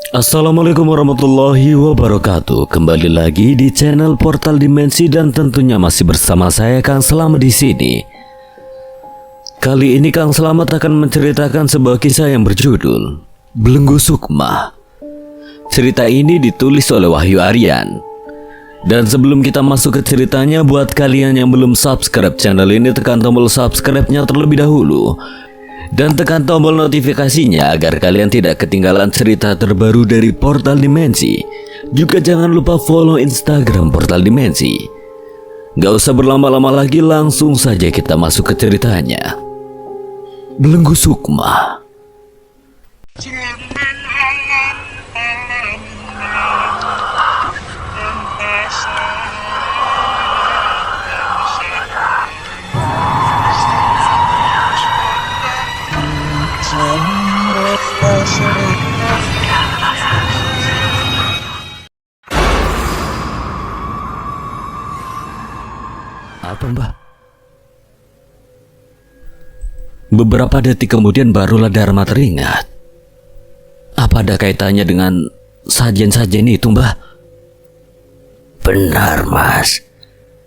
Assalamualaikum warahmatullahi wabarakatuh. Kembali lagi di channel Portal Dimensi dan tentunya masih bersama saya Kang Slamet di sini. Kali ini Kang Slamet akan menceritakan sebuah kisah yang berjudul Belenggu Sukma. Cerita ini ditulis oleh Wahyu Aryan. Dan sebelum kita masuk ke ceritanya, buat kalian yang belum subscribe channel ini, tekan tombol subscribe-nya terlebih dahulu. Dan tekan tombol notifikasinya agar kalian tidak ketinggalan cerita terbaru dari Portal Dimensi. Juga jangan lupa follow Instagram Portal Dimensi. Gak usah berlama-lama lagi, langsung saja kita masuk ke ceritanya. Belenggu Sukma. Apa mbak? Beberapa detik kemudian barulah Dharma teringat. Apa ada kaitannya dengan sajen-sajen itu mbak? Benar mas,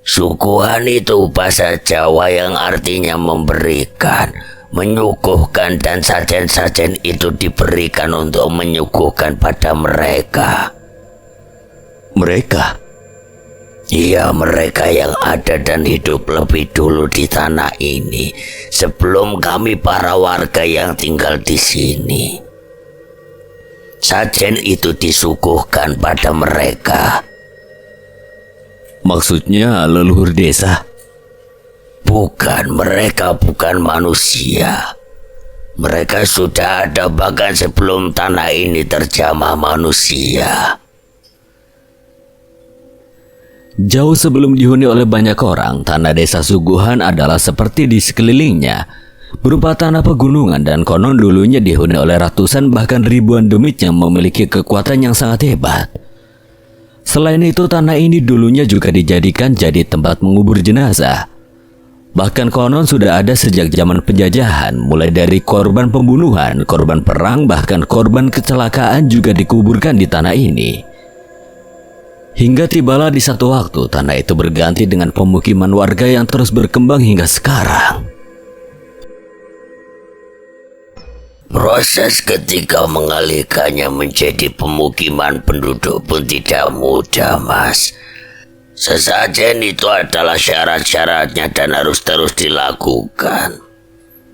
suguhan itu bahasa Jawa yang artinya memberikan, menyuguhkan, dan sajen-sajen itu diberikan untuk menyuguhkan pada mereka. Mereka? Iya, mereka yang ada dan hidup lebih dulu di tanah ini sebelum kami para warga yang tinggal di sini. Sajen itu disuguhkan pada mereka. Maksudnya leluhur desa? Bukan, mereka bukan manusia. Mereka sudah ada bahkan sebelum tanah ini terjamah manusia. Jauh sebelum dihuni oleh banyak orang, tanah desa Suguhan adalah seperti di sekelilingnya, berupa tanah pegunungan, dan konon dulunya dihuni oleh ratusan bahkan ribuan demit yang memiliki kekuatan yang sangat hebat. Selain itu, tanah ini dulunya juga dijadikan jadi tempat mengubur jenazah. Bahkan konon sudah ada sejak zaman penjajahan, mulai dari korban pembunuhan, korban perang, bahkan korban kecelakaan juga dikuburkan di tanah ini. Hingga tibalah di satu waktu tanah itu berganti dengan pemukiman warga yang terus berkembang hingga sekarang. Proses ketika mengalihkannya menjadi pemukiman penduduk pun tidak mudah, mas. Sesajen itu adalah syarat-syaratnya dan harus terus dilakukan.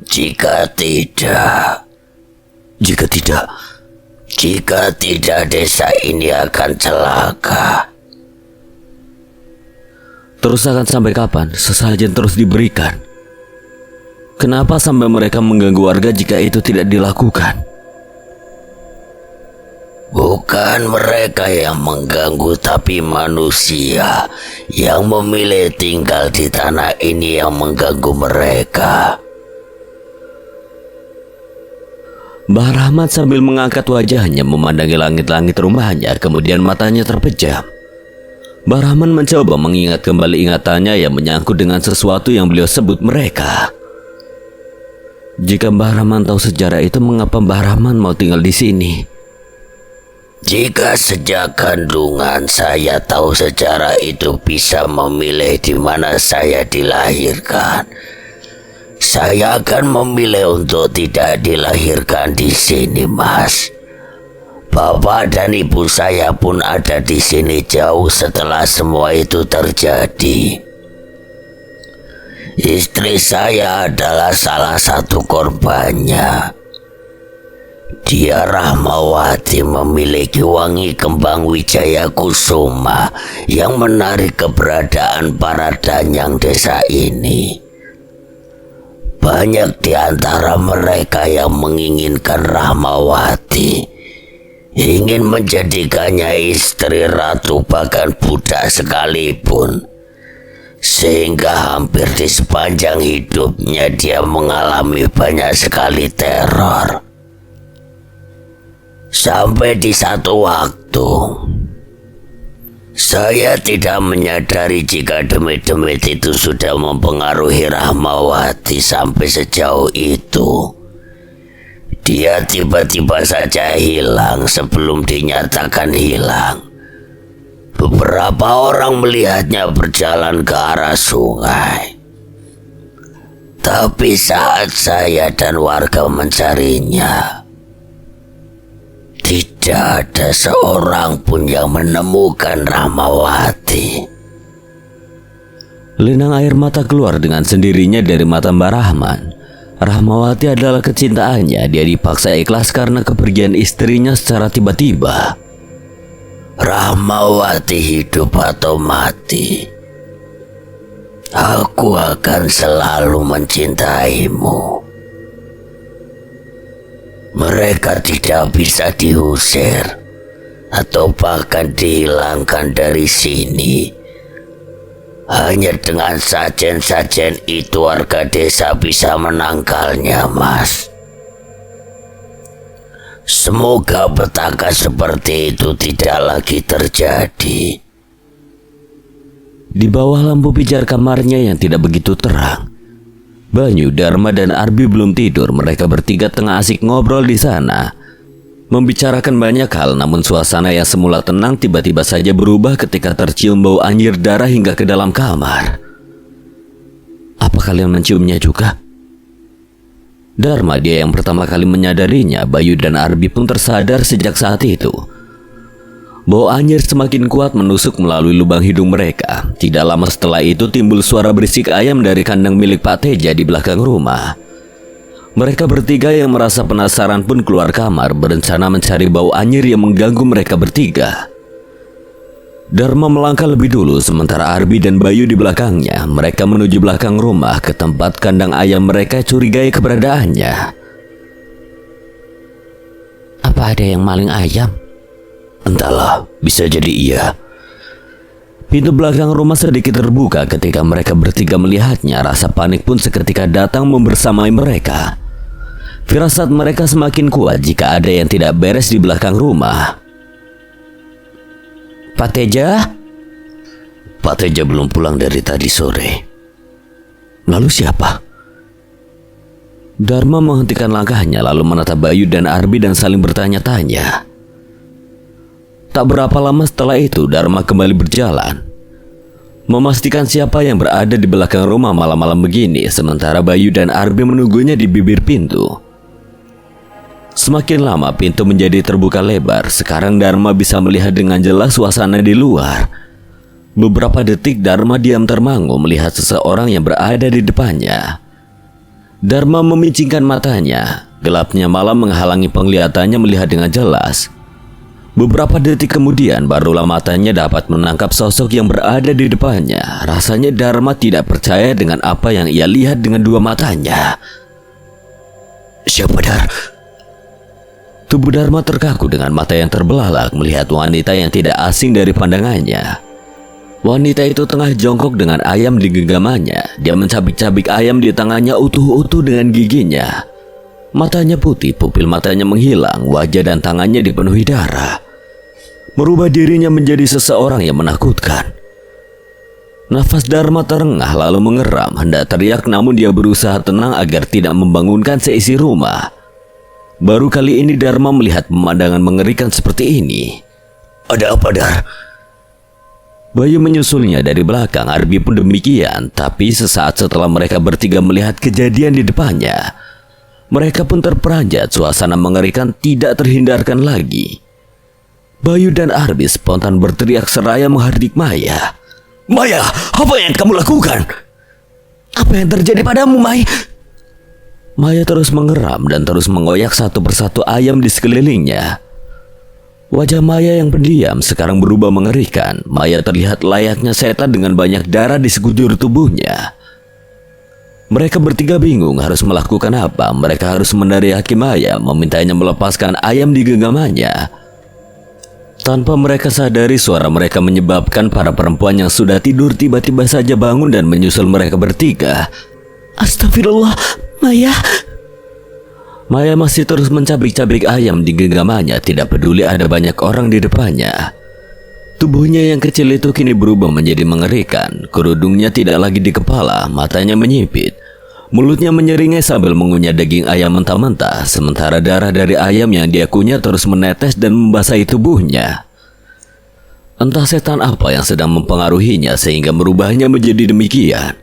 Jika tidak, desa ini akan celaka. Terus akan sampai kapan sesajen terus diberikan? Kenapa sampai mereka mengganggu warga jika itu tidak dilakukan? Bukan mereka yang mengganggu, tapi manusia yang memilih tinggal di tanah ini yang mengganggu mereka. Mbah Rahmat sambil mengangkat wajahnya memandangi langit-langit rumahnya, kemudian matanya terpejam. Mbah Rahman mencoba mengingat kembali ingatannya yang menyangkut dengan sesuatu yang beliau sebut mereka. Jika Mbah Rahman tahu sejarah itu, mengapa Mbah Rahman mau tinggal di sini? Jika sejak kandungan saya tahu sejarah itu bisa memilih di mana saya dilahirkan, saya akan memilih untuk tidak dilahirkan di sini, mas. Bapak dan ibu saya pun ada di sini jauh setelah semua itu terjadi. Istri saya adalah salah satu korbannya. Dia Rahmawati, memiliki wangi kembang Wijaya Kusuma yang menarik keberadaan para danyang desa ini. Banyak di antara mereka yang menginginkan Rahmawati, ingin menjadikannya istri ratu bahkan budak sekalipun. Sehingga hampir di sepanjang hidupnya dia mengalami banyak sekali teror. Sampai di satu waktu, saya tidak menyadari jika demit-demit itu sudah mempengaruhi Rahmawati sampai sejauh itu. Dia tiba-tiba saja hilang sebelum dinyatakan hilang. Beberapa orang melihatnya berjalan ke arah sungai. Tapi saat saya dan warga mencarinya, tidak ada seorang pun yang menemukan Rahmawati. Linang air mata keluar dengan sendirinya dari mata Mbak Rahman. Rahmawati adalah kecintaannya. Dia dipaksa ikhlas karena kepergian istrinya secara tiba-tiba. Rahmawati hidup atau mati, aku akan selalu mencintaimu. Mereka tidak bisa diusir atau bahkan dihilangkan dari sini. Hanya dengan sajen-sajen itu warga desa bisa menangkalnya, Mas. Semoga petaka seperti itu tidak lagi terjadi. Di bawah lampu pijar kamarnya yang tidak begitu terang, Banyu, Dharma, dan Arbi belum tidur. Mereka bertiga tengah asik ngobrol di sana, membicarakan banyak hal. Namun suasana yang semula tenang tiba-tiba saja berubah ketika tercium bau anyir darah hingga ke dalam kamar. Apa kalian menciumnya juga? Dharma, dia yang pertama kali menyadarinya. Bayu dan Arbi pun tersadar sejak saat itu. Bau anyir semakin kuat menusuk melalui lubang hidung mereka. Tidak lama setelah itu timbul suara berisik ayam dari kandang milik Pak Teja di belakang rumah. Mereka bertiga yang merasa penasaran pun keluar kamar, berencana mencari bau anyir yang mengganggu mereka bertiga. Dharma melangkah lebih dulu, sementara Arbi dan Bayu di belakangnya. Mereka menuju belakang rumah ke tempat kandang ayam mereka curigai keberadaannya. Apa ada yang maling ayam? Entahlah, bisa jadi iya. Pintu belakang rumah sedikit terbuka ketika mereka bertiga melihatnya. Rasa panik pun seketika datang membersamai mereka. Firasat mereka semakin kuat jika ada yang tidak beres di belakang rumah. Pak Teja? Pak Teja belum pulang dari tadi sore. Lalu siapa? Dharma menghentikan langkahnya lalu menatap Bayu dan Arbi dan saling bertanya-tanya. Tak berapa lama setelah itu Dharma kembali berjalan, memastikan siapa yang berada di belakang rumah malam-malam begini, sementara Bayu dan Arbi menunggunya di bibir pintu. Semakin lama pintu menjadi terbuka lebar. Sekarang Dharma bisa melihat dengan jelas suasana di luar. Beberapa detik Dharma diam termangu melihat seseorang yang berada di depannya. Dharma memicingkan matanya. Gelapnya malam menghalangi penglihatannya melihat dengan jelas. Beberapa detik kemudian barulah matanya dapat menangkap sosok yang berada di depannya. Rasanya Dharma tidak percaya dengan apa yang ia lihat dengan dua matanya. Siapa, Dar? Tubuh Dharma terkaku dengan mata yang terbelalak melihat wanita yang tidak asing dari pandangannya. Wanita itu tengah jongkok dengan ayam di genggamannya. Dia mencabik-cabik ayam di tangannya utuh-utuh dengan giginya. Matanya putih, pupil matanya menghilang, wajah dan tangannya dipenuhi darah. Merubah dirinya menjadi seseorang yang menakutkan. Nafas Dharma terengah lalu mengeram, hendak teriak namun dia berusaha tenang agar tidak membangunkan seisi rumah. Baru kali ini Dharma melihat pemandangan mengerikan seperti ini. Ada apa, Dar? Bayu menyusulnya dari belakang, Arbi pun demikian. Tapi sesaat setelah mereka bertiga melihat kejadian di depannya, mereka pun terperanjat. Suasana mengerikan tidak terhindarkan lagi. Bayu dan Arbi spontan berteriak seraya menghardik Maya. Maya, apa yang kamu lakukan? Apa yang terjadi padamu, Mai? Maya terus mengeram dan terus mengoyak satu persatu ayam di sekelilingnya. Wajah Maya yang pendiam sekarang berubah mengerikan. Maya terlihat layaknya setan dengan banyak darah di sekujur tubuhnya. Mereka bertiga bingung harus melakukan apa. Mereka harus menariaki Maya, memintanya melepaskan ayam di genggamannya. Tanpa mereka sadari, suara mereka menyebabkan para perempuan yang sudah tidur tiba-tiba saja bangun dan menyusul mereka bertiga. Astagfirullah, Maya. Maya masih terus mencabik-cabik ayam di genggamannya, tidak peduli ada banyak orang di depannya. Tubuhnya yang kecil itu kini berubah menjadi mengerikan. Kerudungnya tidak lagi di kepala, matanya menyipit. Mulutnya menyeringai sambil mengunyah daging ayam mentah-mentah, sementara darah dari ayam yang dia kunyah terus menetes dan membasahi tubuhnya. Entah setan apa yang sedang mempengaruhinya sehingga merubahnya menjadi demikian.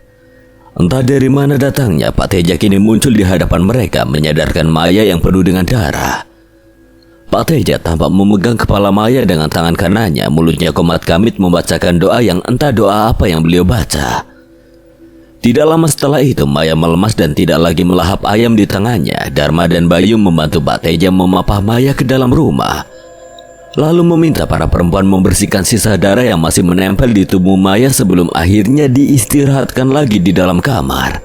Entah dari mana datangnya, Pak Teja kini muncul di hadapan mereka menyadarkan Maya yang penuh dengan darah. Pak Teja tampak memegang kepala Maya dengan tangan kanannya, mulutnya komat kamit membacakan doa yang entah doa apa yang beliau baca. Tidak lama setelah itu, Maya melemas dan tidak lagi melahap ayam di tangannya. Dharma dan Bayu membantu Pak Teja memapah Maya ke dalam rumah, lalu meminta para perempuan membersihkan sisa darah yang masih menempel di tubuh Maya sebelum akhirnya diistirahatkan lagi di dalam kamar.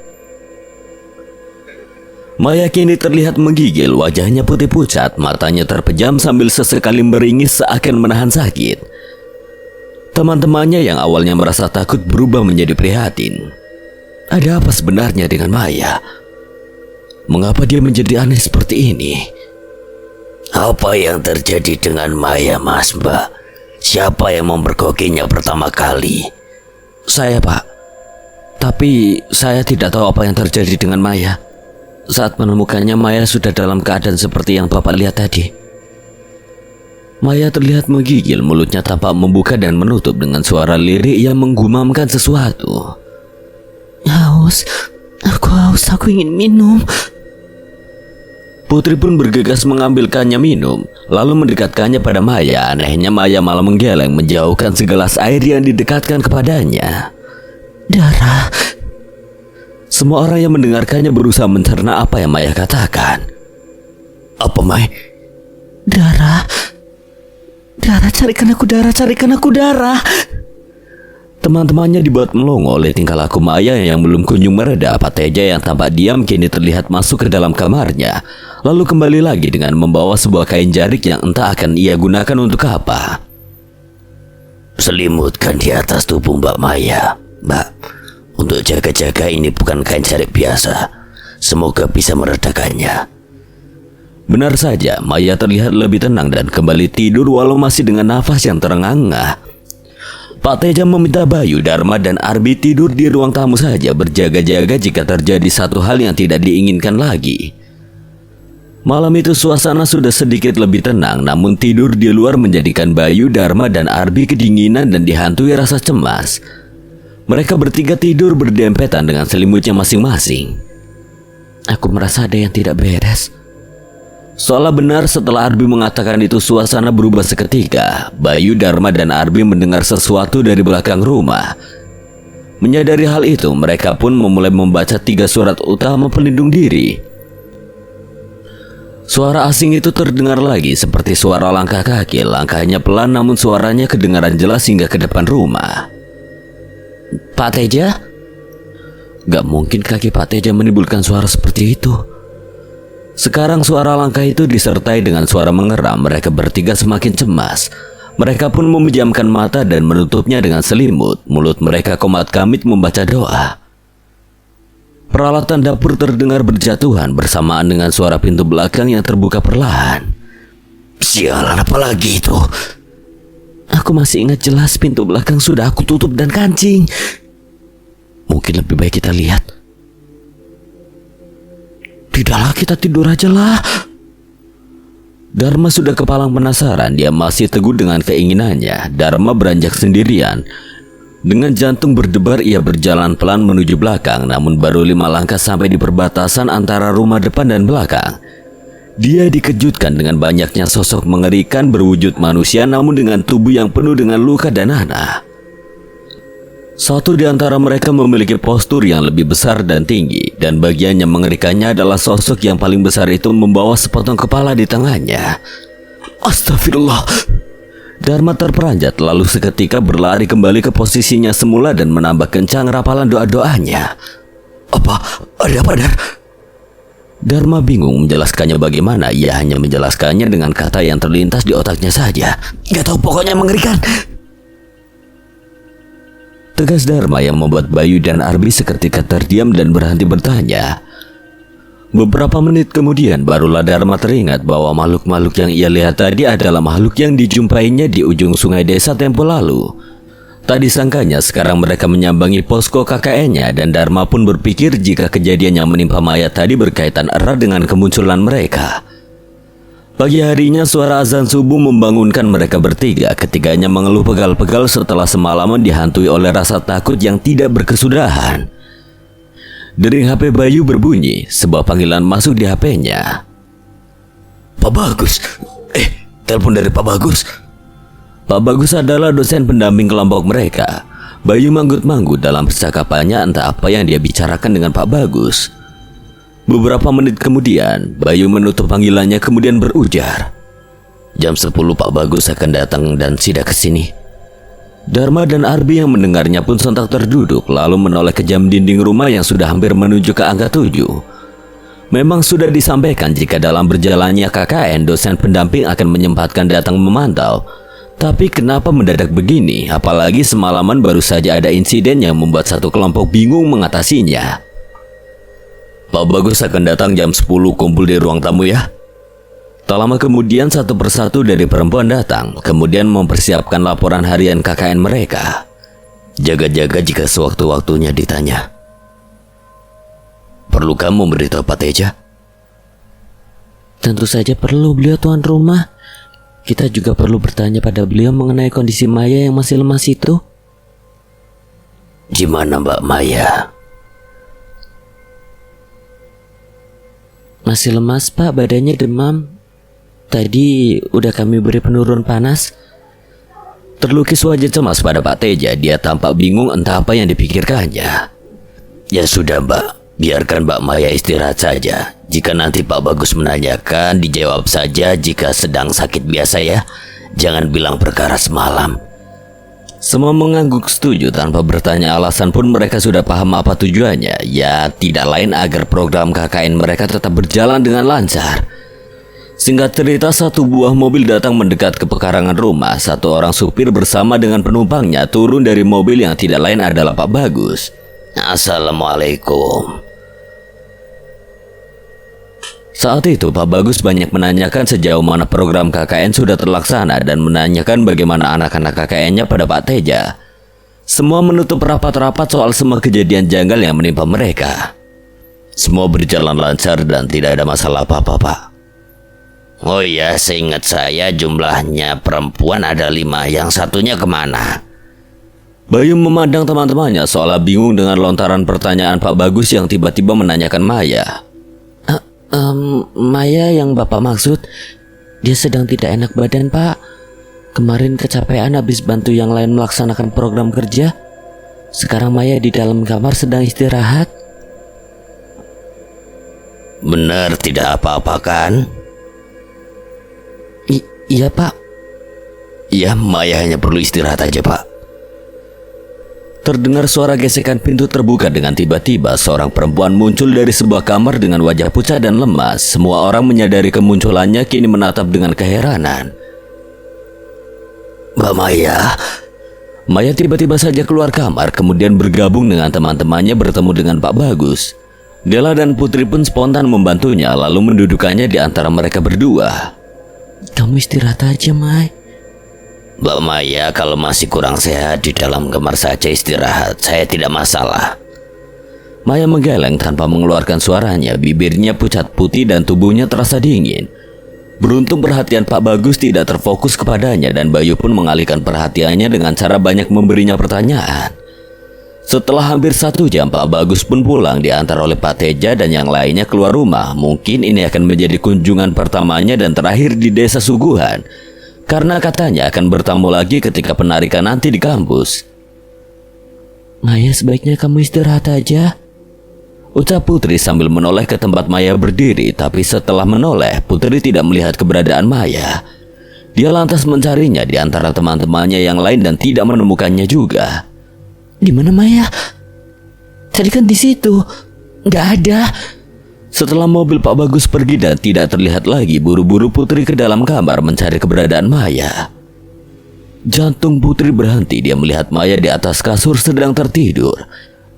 Maya kini terlihat menggigil, wajahnya putih pucat, matanya terpejam sambil sesekali meringis seakan menahan sakit. Teman-temannya yang awalnya merasa takut berubah menjadi prihatin. Ada apa sebenarnya dengan Maya? Mengapa dia menjadi aneh seperti ini? Apa yang terjadi dengan Maya, Mas Mbak? Siapa yang memperkokinya pertama kali? Saya, Pak. Tapi saya tidak tahu apa yang terjadi dengan Maya. Saat menemukannya, Maya sudah dalam keadaan seperti yang Bapak lihat tadi. Maya terlihat menggigil, mulutnya tampak membuka dan menutup dengan suara lirik yang menggumamkan sesuatu. Aku ingin minum. Putri pun bergegas mengambilkannya minum, lalu mendekatkannya pada Maya. Anehnya Maya malah menggeleng menjauhkan segelas air yang didekatkan kepadanya. Darah. Semua orang yang mendengarkannya berusaha mencerna apa yang Maya katakan. Apa, Mai? Darah, carikan aku darah. Teman-temannya dibuat melongo oleh tingkah laku Maya yang belum kunjung mereda. Pak Teja yang tampak diam kini terlihat masuk ke dalam kamarnya, lalu kembali lagi dengan membawa sebuah kain jarik yang entah akan ia gunakan untuk apa. Selimutkan di atas tubuh Mbak Maya. Mbak, untuk jaga-jaga ini bukan kain jarik biasa. Semoga bisa meredakannya. Benar saja, Maya terlihat lebih tenang dan kembali tidur walau masih dengan nafas yang terengah-engah. Pak Teja meminta Bayu, Dharma, dan Arbi tidur di ruang tamu saja, berjaga-jaga jika terjadi satu hal yang tidak diinginkan lagi. Malam itu suasana sudah sedikit lebih tenang, namun tidur di luar menjadikan Bayu, Dharma, dan Arbi kedinginan dan dihantui rasa cemas. Mereka bertiga tidur berdempetan dengan selimutnya masing-masing. Aku merasa ada yang tidak beres. Seolah benar setelah Arbi mengatakan itu, suasana berubah seketika. Bayu, Dharma, dan Arbi mendengar sesuatu dari belakang rumah. Menyadari hal itu, mereka pun memulai membaca 3 surat utama pelindung diri. Suara asing itu terdengar lagi seperti suara langkah kaki. Langkahnya pelan namun suaranya kedengaran jelas hingga ke depan rumah. Pak Teja? Gak mungkin kaki Pak Teja menimbulkan suara seperti itu. Sekarang suara langkah itu disertai dengan suara mengeram. Mereka bertiga semakin cemas. Mereka pun memejamkan mata dan menutupnya dengan selimut. Mulut mereka komat kamit membaca doa. Peralatan dapur terdengar berjatuhan bersamaan dengan suara pintu belakang yang terbuka perlahan. Sialan, apa lagi itu? Aku masih ingat jelas pintu belakang sudah aku tutup dan kancing. Mungkin lebih baik kita lihat. Tidaklah, kita tidur aja lah. Dharma sudah kepalang penasaran. Dia masih teguh dengan keinginannya. Dharma beranjak sendirian. Dengan jantung berdebar ia berjalan pelan menuju belakang. Namun baru 5 langkah sampai di perbatasan antara rumah depan dan belakang, dia dikejutkan dengan banyaknya sosok mengerikan berwujud manusia namun dengan tubuh yang penuh dengan luka dan nanah. Satu di antara mereka memiliki postur yang lebih besar dan tinggi, dan bagian yang mengerikannya adalah sosok yang paling besar itu membawa sepotong kepala di tangannya. Astagfirullah. Dharma terperanjat lalu seketika berlari kembali ke posisinya semula dan menambah kencang rapalan doa-doanya. Ada apa, Dar? Dharma bingung menjelaskannya bagaimana. Ia hanya menjelaskannya dengan kata yang terlintas di otaknya saja. Gak tahu, pokoknya mengerikan. Tegas Dharma yang membuat Bayu dan Arbi seketika terdiam dan berhenti bertanya. Beberapa menit kemudian barulah Dharma teringat bahwa makhluk-makhluk yang ia lihat tadi adalah makhluk yang dijumpainya di ujung sungai desa tempo lalu. Tak disangkanya sekarang mereka menyambangi posko KKN-nya dan Dharma pun berpikir jika kejadian yang menimpa Maya tadi berkaitan erat dengan kemunculan mereka. Pagi harinya suara azan subuh membangunkan mereka bertiga. Ketiganya mengeluh pegal-pegal setelah semalaman dihantui oleh rasa takut yang tidak berkesudahan. Dering HP Bayu berbunyi, sebuah panggilan masuk di HP-nya. Pak Bagus. Telepon dari Pak Bagus. Pak Bagus adalah dosen pendamping kelompok mereka. Bayu manggut-manggut dalam percakapannya, entah apa yang dia bicarakan dengan Pak Bagus. Beberapa menit kemudian, Bayu menutup panggilannya kemudian berujar, Jam 10 Pak Bagus akan datang dan sidak ke sini. Dharma dan Arbi yang mendengarnya pun sontak terduduk lalu menoleh ke jam dinding rumah yang sudah hampir menuju ke angka 7. Memang sudah disampaikan jika dalam berjalannya KKN dosen pendamping akan menyempatkan datang memantau. Tapi kenapa mendadak begini? Apalagi semalaman baru saja ada insiden yang membuat satu kelompok bingung mengatasinya. Pak Bagus akan datang jam 10, kumpul di ruang tamu ya. Tak lama kemudian satu persatu dari perempuan datang, kemudian mempersiapkan laporan harian KKN mereka. Jaga-jaga jika sewaktu-waktunya ditanya. Perlu kamu memberitahu Pak Teja? Tentu saja perlu, beliau tuan rumah. Kita juga perlu bertanya pada beliau mengenai kondisi Maya yang masih lemas itu. Gimana Mbak Maya? Masih lemas Pak, badannya demam. Tadi udah kami beri penurun panas. Terlukis wajah cemas pada Pak Teja. Dia tampak bingung entah apa yang dipikirkannya. Ya sudah Mbak, biarkan Mbak Maya istirahat saja. Jika nanti Pak Bagus menanyakan, dijawab saja jika sedang sakit biasa ya. Jangan bilang perkara semalam. Semua mengangguk setuju tanpa bertanya alasan pun mereka sudah paham apa tujuannya. Ya tidak lain agar program KKN mereka tetap berjalan dengan lancar. Singkat cerita, satu buah mobil datang mendekat ke pekarangan rumah. Satu orang supir bersama dengan penumpangnya turun dari mobil yang tidak lain adalah Pak Bagus. Assalamualaikum. Saat itu Pak Bagus banyak menanyakan sejauh mana program KKN sudah terlaksana dan menanyakan bagaimana anak-anak KKN-nya pada Pak Teja. Semua menutup rapat-rapat soal semua kejadian janggal yang menimpa mereka. Semua berjalan lancar dan tidak ada masalah apa-apa Pak. Oh iya, seingat saya jumlahnya perempuan ada 5, yang satunya kemana? Bayu memandang teman-temannya seolah bingung dengan lontaran pertanyaan Pak Bagus yang tiba-tiba menanyakan Maya. Maya yang Bapak maksud, dia sedang tidak enak badan Pak. Kemarin kecapean habis bantu yang lain melaksanakan program kerja. Sekarang Maya di dalam kamar sedang istirahat. Benar, tidak apa-apa kan? Iya Pak. Iya, Maya hanya perlu istirahat aja Pak. Terdengar suara gesekan pintu terbuka dengan tiba-tiba seorang perempuan muncul dari sebuah kamar dengan wajah pucat dan lemas. Semua orang menyadari kemunculannya kini menatap dengan keheranan. Mbak Maya. Maya tiba-tiba saja keluar kamar kemudian bergabung dengan teman-temannya bertemu dengan Pak Bagus. Dela dan Putri pun spontan membantunya lalu mendudukannya di antara mereka berdua. Kamu istirahat aja Mai. Mbak Maya kalau masih kurang sehat di dalam kamar saja istirahat, saya tidak masalah. Maya menggeleng tanpa mengeluarkan suaranya, bibirnya pucat putih dan tubuhnya terasa dingin. Beruntung perhatian Pak Bagus tidak terfokus kepadanya dan Bayu pun mengalihkan perhatiannya dengan cara banyak memberinya pertanyaan. Setelah hampir 1 jam Pak Bagus pun pulang diantar oleh Pak Teja dan yang lainnya keluar rumah. Mungkin ini akan menjadi kunjungan pertamanya dan terakhir di Desa Suguhan. Karena katanya akan bertamu lagi ketika penarikan nanti di kampus. Maya sebaiknya kamu istirahat aja, ucap Putri sambil menoleh ke tempat Maya berdiri. Tapi setelah menoleh, Putri tidak melihat keberadaan Maya. Dia lantas mencarinya di antara teman-temannya yang lain dan tidak menemukannya juga. Di mana Maya? Tadi kan di situ. Nggak ada. Setelah mobil Pak Bagus pergi dan tidak terlihat lagi, buru-buru Putri ke dalam kamar mencari keberadaan Maya. Jantung Putri berhenti. Dia melihat Maya di atas kasur sedang tertidur.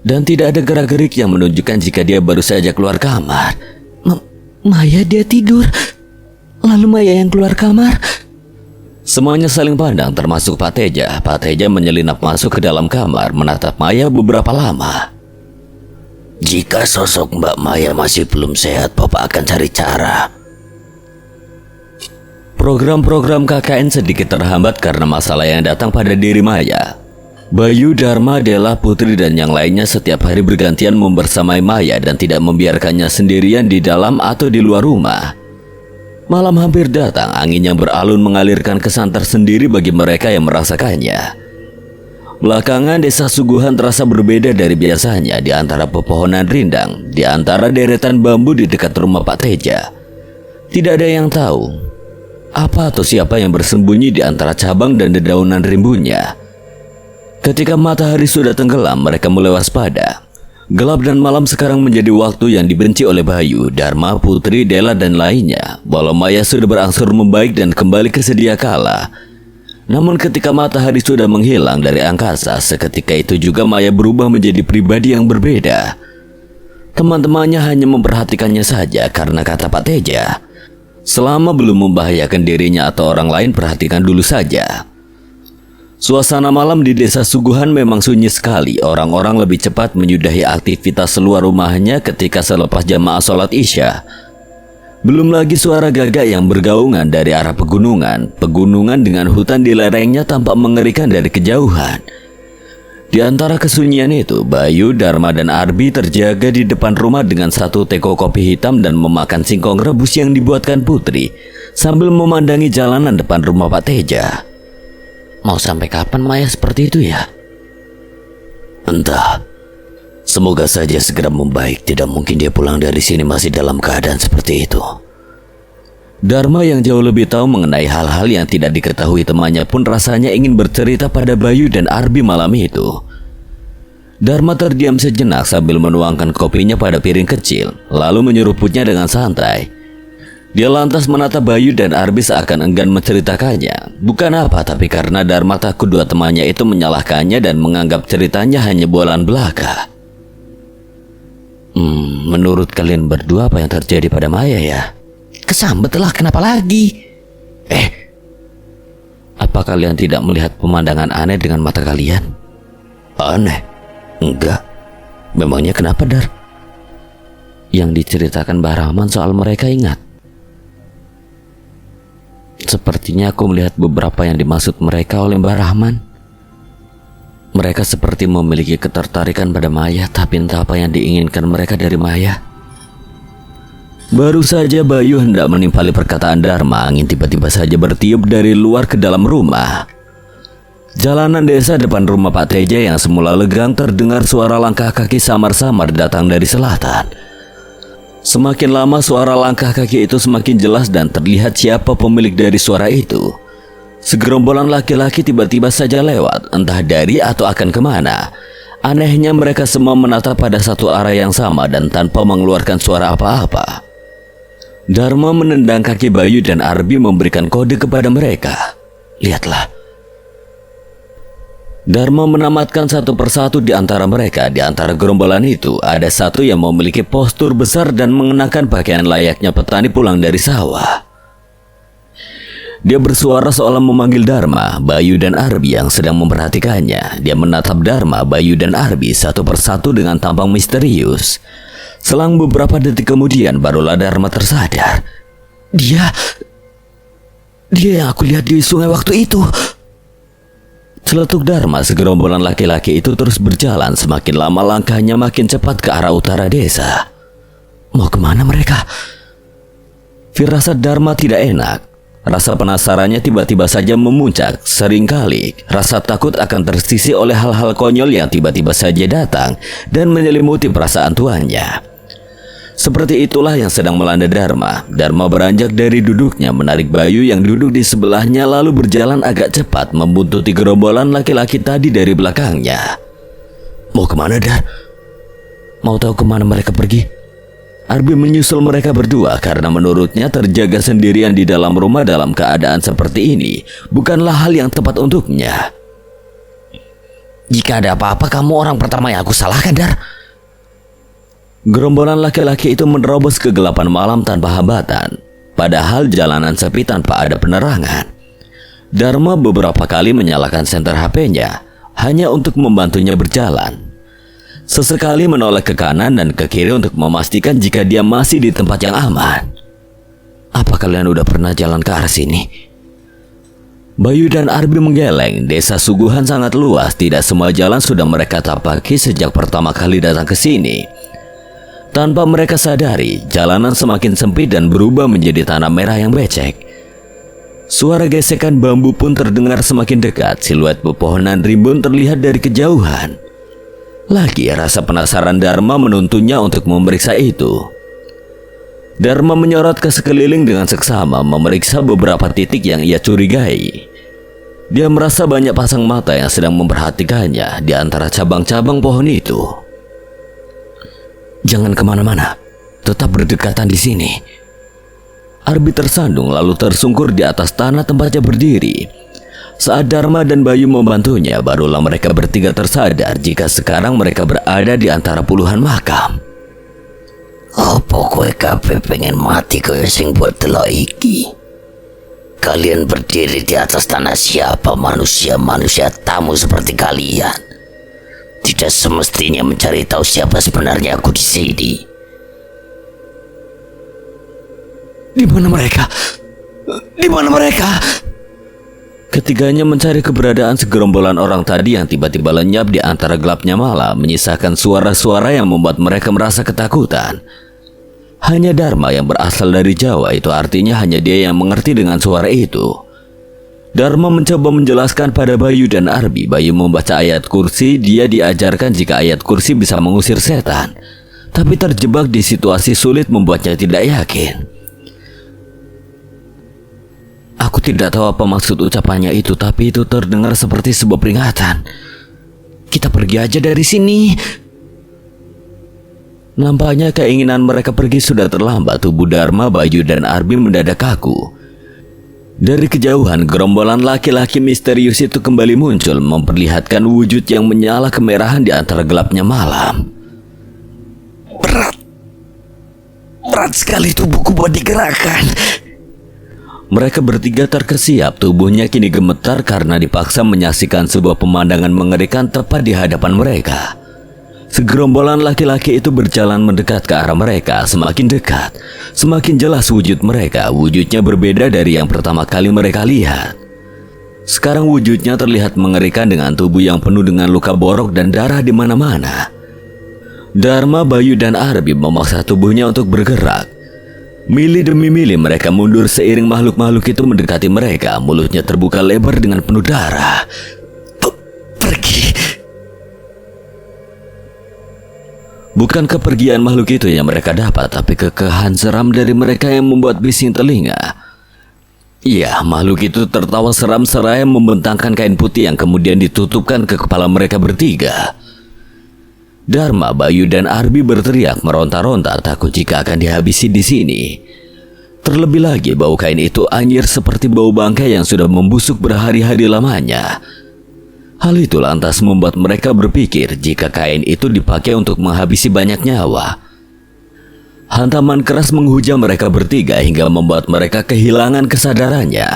Dan tidak ada gerak-gerik yang menunjukkan jika dia baru saja keluar kamar. Maya dia tidur. Lalu Maya yang keluar kamar. Semuanya saling pandang termasuk Pak Teja. Pak Teja menyelinap masuk ke dalam kamar menatap Maya beberapa lama. Jika sosok Mbak Maya masih belum sehat, Bapak akan cari cara. Program-program KKN sedikit terhambat karena masalah yang datang pada diri Maya. Bayu, Dharma, Della, Putri, dan yang lainnya setiap hari bergantian membersamai Maya dan tidak membiarkannya sendirian di dalam atau di luar rumah. Malam hampir datang, angin yang beralun mengalirkan kesan tersendiri bagi mereka yang merasakannya. Belakangan desa Suguhan terasa berbeda dari biasanya di antara pepohonan rindang, di antara deretan bambu di dekat rumah Pak Teja. Tidak ada yang tahu apa atau siapa yang bersembunyi di antara cabang dan dedaunan rimbunnya. Ketika matahari sudah tenggelam, mereka mulai waspada. Gelap dan malam sekarang menjadi waktu yang dibenci oleh Bayu, Dharma, Putri, Della, dan lainnya. Walau Maya sudah berangsur membaik dan kembali ke sedia kala. Namun ketika matahari sudah menghilang dari angkasa, seketika itu juga Maya berubah menjadi pribadi yang berbeda. Teman-temannya hanya memperhatikannya saja karena kata Pak Teja, selama belum membahayakan dirinya atau orang lain, perhatikan dulu saja. Suasana malam di desa Suguhan memang sunyi sekali. Orang-orang lebih cepat menyudahi aktivitas luar rumahnya ketika selepas jamaah sholat Isya. Belum lagi suara gagak yang bergaungan dari arah pegunungan. Pegunungan dengan hutan di lerengnya tampak mengerikan dari kejauhan. Di antara kesunyian itu, Bayu, Dharma, dan Arbi terjaga di depan rumah dengan satu teko kopi hitam dan memakan singkong rebus yang dibuatkan Putri, sambil memandangi jalanan depan rumah Pak Teja. Mau sampai kapan Maya seperti itu ya? Entah. Semoga saja segera membaik. Tidak mungkin dia pulang dari sini masih dalam keadaan seperti itu. Dharma yang jauh lebih tahu mengenai hal-hal yang tidak diketahui temannya pun rasanya ingin bercerita pada Bayu dan Arbi malam itu. Dharma terdiam sejenak sambil menuangkan kopinya pada piring kecil, lalu menyeruputnya dengan santai. Dia lantas menatap Bayu dan Arbi seakan enggan menceritakannya. Bukan apa, tapi karena Dharma takut dua temannya itu menyalahkannya dan menganggap ceritanya hanya bualan belaka. Menurut kalian berdua apa yang terjadi pada Maya ya? Kesambetlah, kenapa lagi? Apa kalian tidak melihat pemandangan aneh dengan mata kalian? Aneh? Enggak. Memangnya kenapa, Dar? Yang diceritakan Mbah Rahman soal mereka ingat? Sepertinya aku melihat beberapa yang dimaksud mereka oleh Mbah Rahman. Mereka seperti memiliki ketertarikan pada Maya, tapi entah apa yang diinginkan mereka dari Maya. Baru saja Bayu hendak menimpali perkataan Dharma, angin tiba-tiba saja bertiup dari luar ke dalam rumah. Jalanan desa depan rumah Pak Teja yang semula legang terdengar suara langkah kaki samar-samar datang dari selatan. Semakin lama suara langkah kaki itu semakin jelas dan terlihat siapa pemilik dari suara itu. Segerombolan laki-laki tiba-tiba saja lewat, entah dari atau akan kemana. Anehnya mereka semua menatap pada satu arah yang sama dan tanpa mengeluarkan suara apa-apa. Dharma menendang kaki Bayu dan Arbi memberikan kode kepada mereka. Lihatlah. Dharma menamatkan satu persatu di antara mereka. Di antara gerombolan itu ada satu yang memiliki postur besar dan mengenakan pakaian layaknya petani pulang dari sawah. Dia bersuara seolah memanggil Dharma, Bayu, dan Arbi yang sedang memperhatikannya. Dia menatap Dharma, Bayu, dan Arbi satu persatu dengan tampang misterius. Selang beberapa detik kemudian barulah Dharma tersadar. Dia yang aku lihat di sungai waktu itu. Celetuk Dharma, segerombolan laki-laki itu terus berjalan. Semakin lama langkahnya makin cepat ke arah utara desa. Mau kemana mereka? Firasat Dharma tidak enak. Rasa penasarannya tiba-tiba saja memuncak. Seringkali rasa takut akan tersisi oleh hal-hal konyol yang tiba-tiba saja datang dan menyelimuti perasaan tuannya. Seperti itulah yang sedang melanda Dharma. Dharma beranjak dari duduknya, menarik Bayu yang duduk di sebelahnya, lalu berjalan agak cepat membuntuti gerombolan laki-laki tadi dari belakangnya. Mau kemana, Dar? Mau tahu kemana mereka pergi? Arbi menyusul mereka berdua karena menurutnya terjaga sendirian di dalam rumah dalam keadaan seperti ini bukanlah hal yang tepat untuknya. Jika ada apa-apa, kamu orang pertama yang aku salahkan, Dar. Gerombolan laki-laki itu menerobos kegelapan malam tanpa hambatan. Padahal jalanan sepi tanpa ada penerangan. Dharma beberapa kali menyalakan senter HP-nya hanya untuk membantunya berjalan. Sesekali menoleh ke kanan dan ke kiri untuk memastikan jika dia masih di tempat yang aman. Apa kalian udah pernah jalan ke arah sini? Bayu dan Arbi menggeleng. Desa Suguhan sangat luas. Tidak semua jalan sudah mereka tapaki sejak pertama kali datang ke sini. Tanpa mereka sadari, jalanan semakin sempit dan berubah menjadi tanah merah yang becek. Suara gesekan bambu pun terdengar semakin dekat. Siluet pepohonan rimbun terlihat dari kejauhan. Lagi rasa penasaran Dharma menuntunnya untuk memeriksa itu. Dharma menyorot ke sekeliling dengan seksama, memeriksa beberapa titik yang ia curigai. Dia merasa banyak pasang mata yang sedang memperhatikannya di antara cabang-cabang pohon itu. Jangan kemana-mana, tetap berdekatan di sini. Arbi tersandung lalu tersungkur di atas tanah tempatnya berdiri. Saat Dharma dan Bayu membantunya, barulah mereka bertiga tersadar jika sekarang mereka berada di antara puluhan makam. Apa kowe kabeh pengen mati kaya sing buat delok iki? Kalian berdiri di atas tanah siapa manusia-manusia tamu seperti kalian? Tidak semestinya mencari tahu siapa sebenarnya aku di sini. Di mana mereka? Di mana mereka? Ketiganya mencari keberadaan segerombolan orang tadi yang tiba-tiba lenyap di antara gelapnya malam, menyisakan suara-suara yang membuat mereka merasa ketakutan. Hanya Dharma yang berasal dari Jawa, itu artinya hanya dia yang mengerti dengan suara itu. Dharma mencoba menjelaskan pada Bayu dan Arbi. Bayu membaca ayat kursi. Dia diajarkan jika ayat kursi bisa mengusir setan, tapi terjebak di situasi sulit membuatnya tidak yakin. Aku tidak tahu apa maksud ucapannya itu, tapi itu terdengar seperti sebuah peringatan. Kita pergi aja dari sini. Nampaknya keinginan mereka pergi sudah terlambat. Tubuh Dharma, Bayu, dan Arbi mendadak kaku. Dari kejauhan, gerombolan laki-laki misterius itu kembali muncul, memperlihatkan wujud yang menyala kemerahan di antara gelapnya malam. Berat sekali tubuhku buat digerakkan. Mereka bertiga terkesiap, tubuhnya kini gemetar karena dipaksa menyaksikan sebuah pemandangan mengerikan tepat di hadapan mereka. Segerombolan laki-laki itu berjalan mendekat ke arah mereka. Semakin dekat, semakin jelas wujud mereka. Wujudnya berbeda dari yang pertama kali mereka lihat. Sekarang wujudnya terlihat mengerikan dengan tubuh yang penuh dengan luka borok dan darah di mana-mana. Dharma, Bayu, dan Arbi memaksa tubuhnya untuk bergerak. Mili demi mili mereka mundur seiring makhluk-makhluk itu mendekati mereka. Mulutnya terbuka lebar dengan penuh darah. Pergi. Bukan kepergian makhluk itu yang mereka dapat, tapi kekehan seram dari mereka yang membuat bising telinga. Iya, makhluk itu tertawa seram seraya membentangkan kain putih yang kemudian ditutupkan ke kepala mereka bertiga. Dharma, Bayu, dan Arbi berteriak meronta-ronta takut jika akan dihabisi di sini. Terlebih lagi bau kain itu anjir seperti bau bangkai yang sudah membusuk berhari-hari lamanya. Hal itu lantas membuat mereka berpikir jika kain itu dipakai untuk menghabisi banyak nyawa. Hantaman keras menghujam mereka bertiga hingga membuat mereka kehilangan kesadarannya.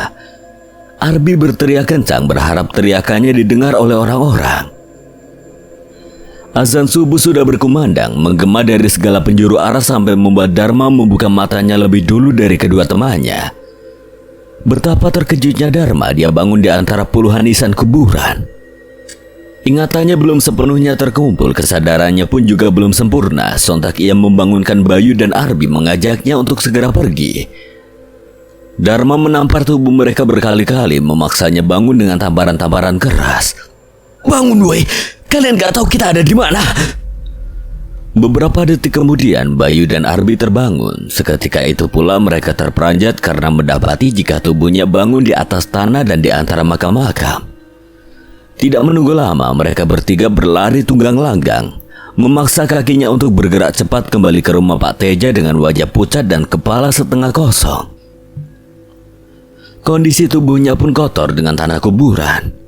Arbi berteriak kencang berharap teriakannya didengar oleh orang-orang. Azan subuh sudah berkumandang, menggema dari segala penjuru arah sampai membuat Dharma membuka matanya lebih dulu dari kedua temannya. Betapa terkejutnya Dharma, dia bangun di antara puluhan nisan kuburan. Ingatannya belum sepenuhnya terkumpul, kesadarannya pun juga belum sempurna. Sontak ia membangunkan Bayu dan Arbi, mengajaknya untuk segera pergi. Dharma menampar tubuh mereka berkali-kali, memaksanya bangun dengan tamparan-tamparan keras. Bangun weh! Kalian gak tahu kita ada di mana? Beberapa detik kemudian, Bayu dan Arbi terbangun. Seketika itu pula mereka terperanjat karena mendapati jika tubuhnya bangun di atas tanah dan di antara makam-makam. Tidak menunggu lama, mereka bertiga berlari tunggang langgang, memaksa kakinya untuk bergerak cepat kembali ke rumah Pak Teja dengan wajah pucat dan kepala setengah kosong. Kondisi tubuhnya pun kotor dengan tanah kuburan.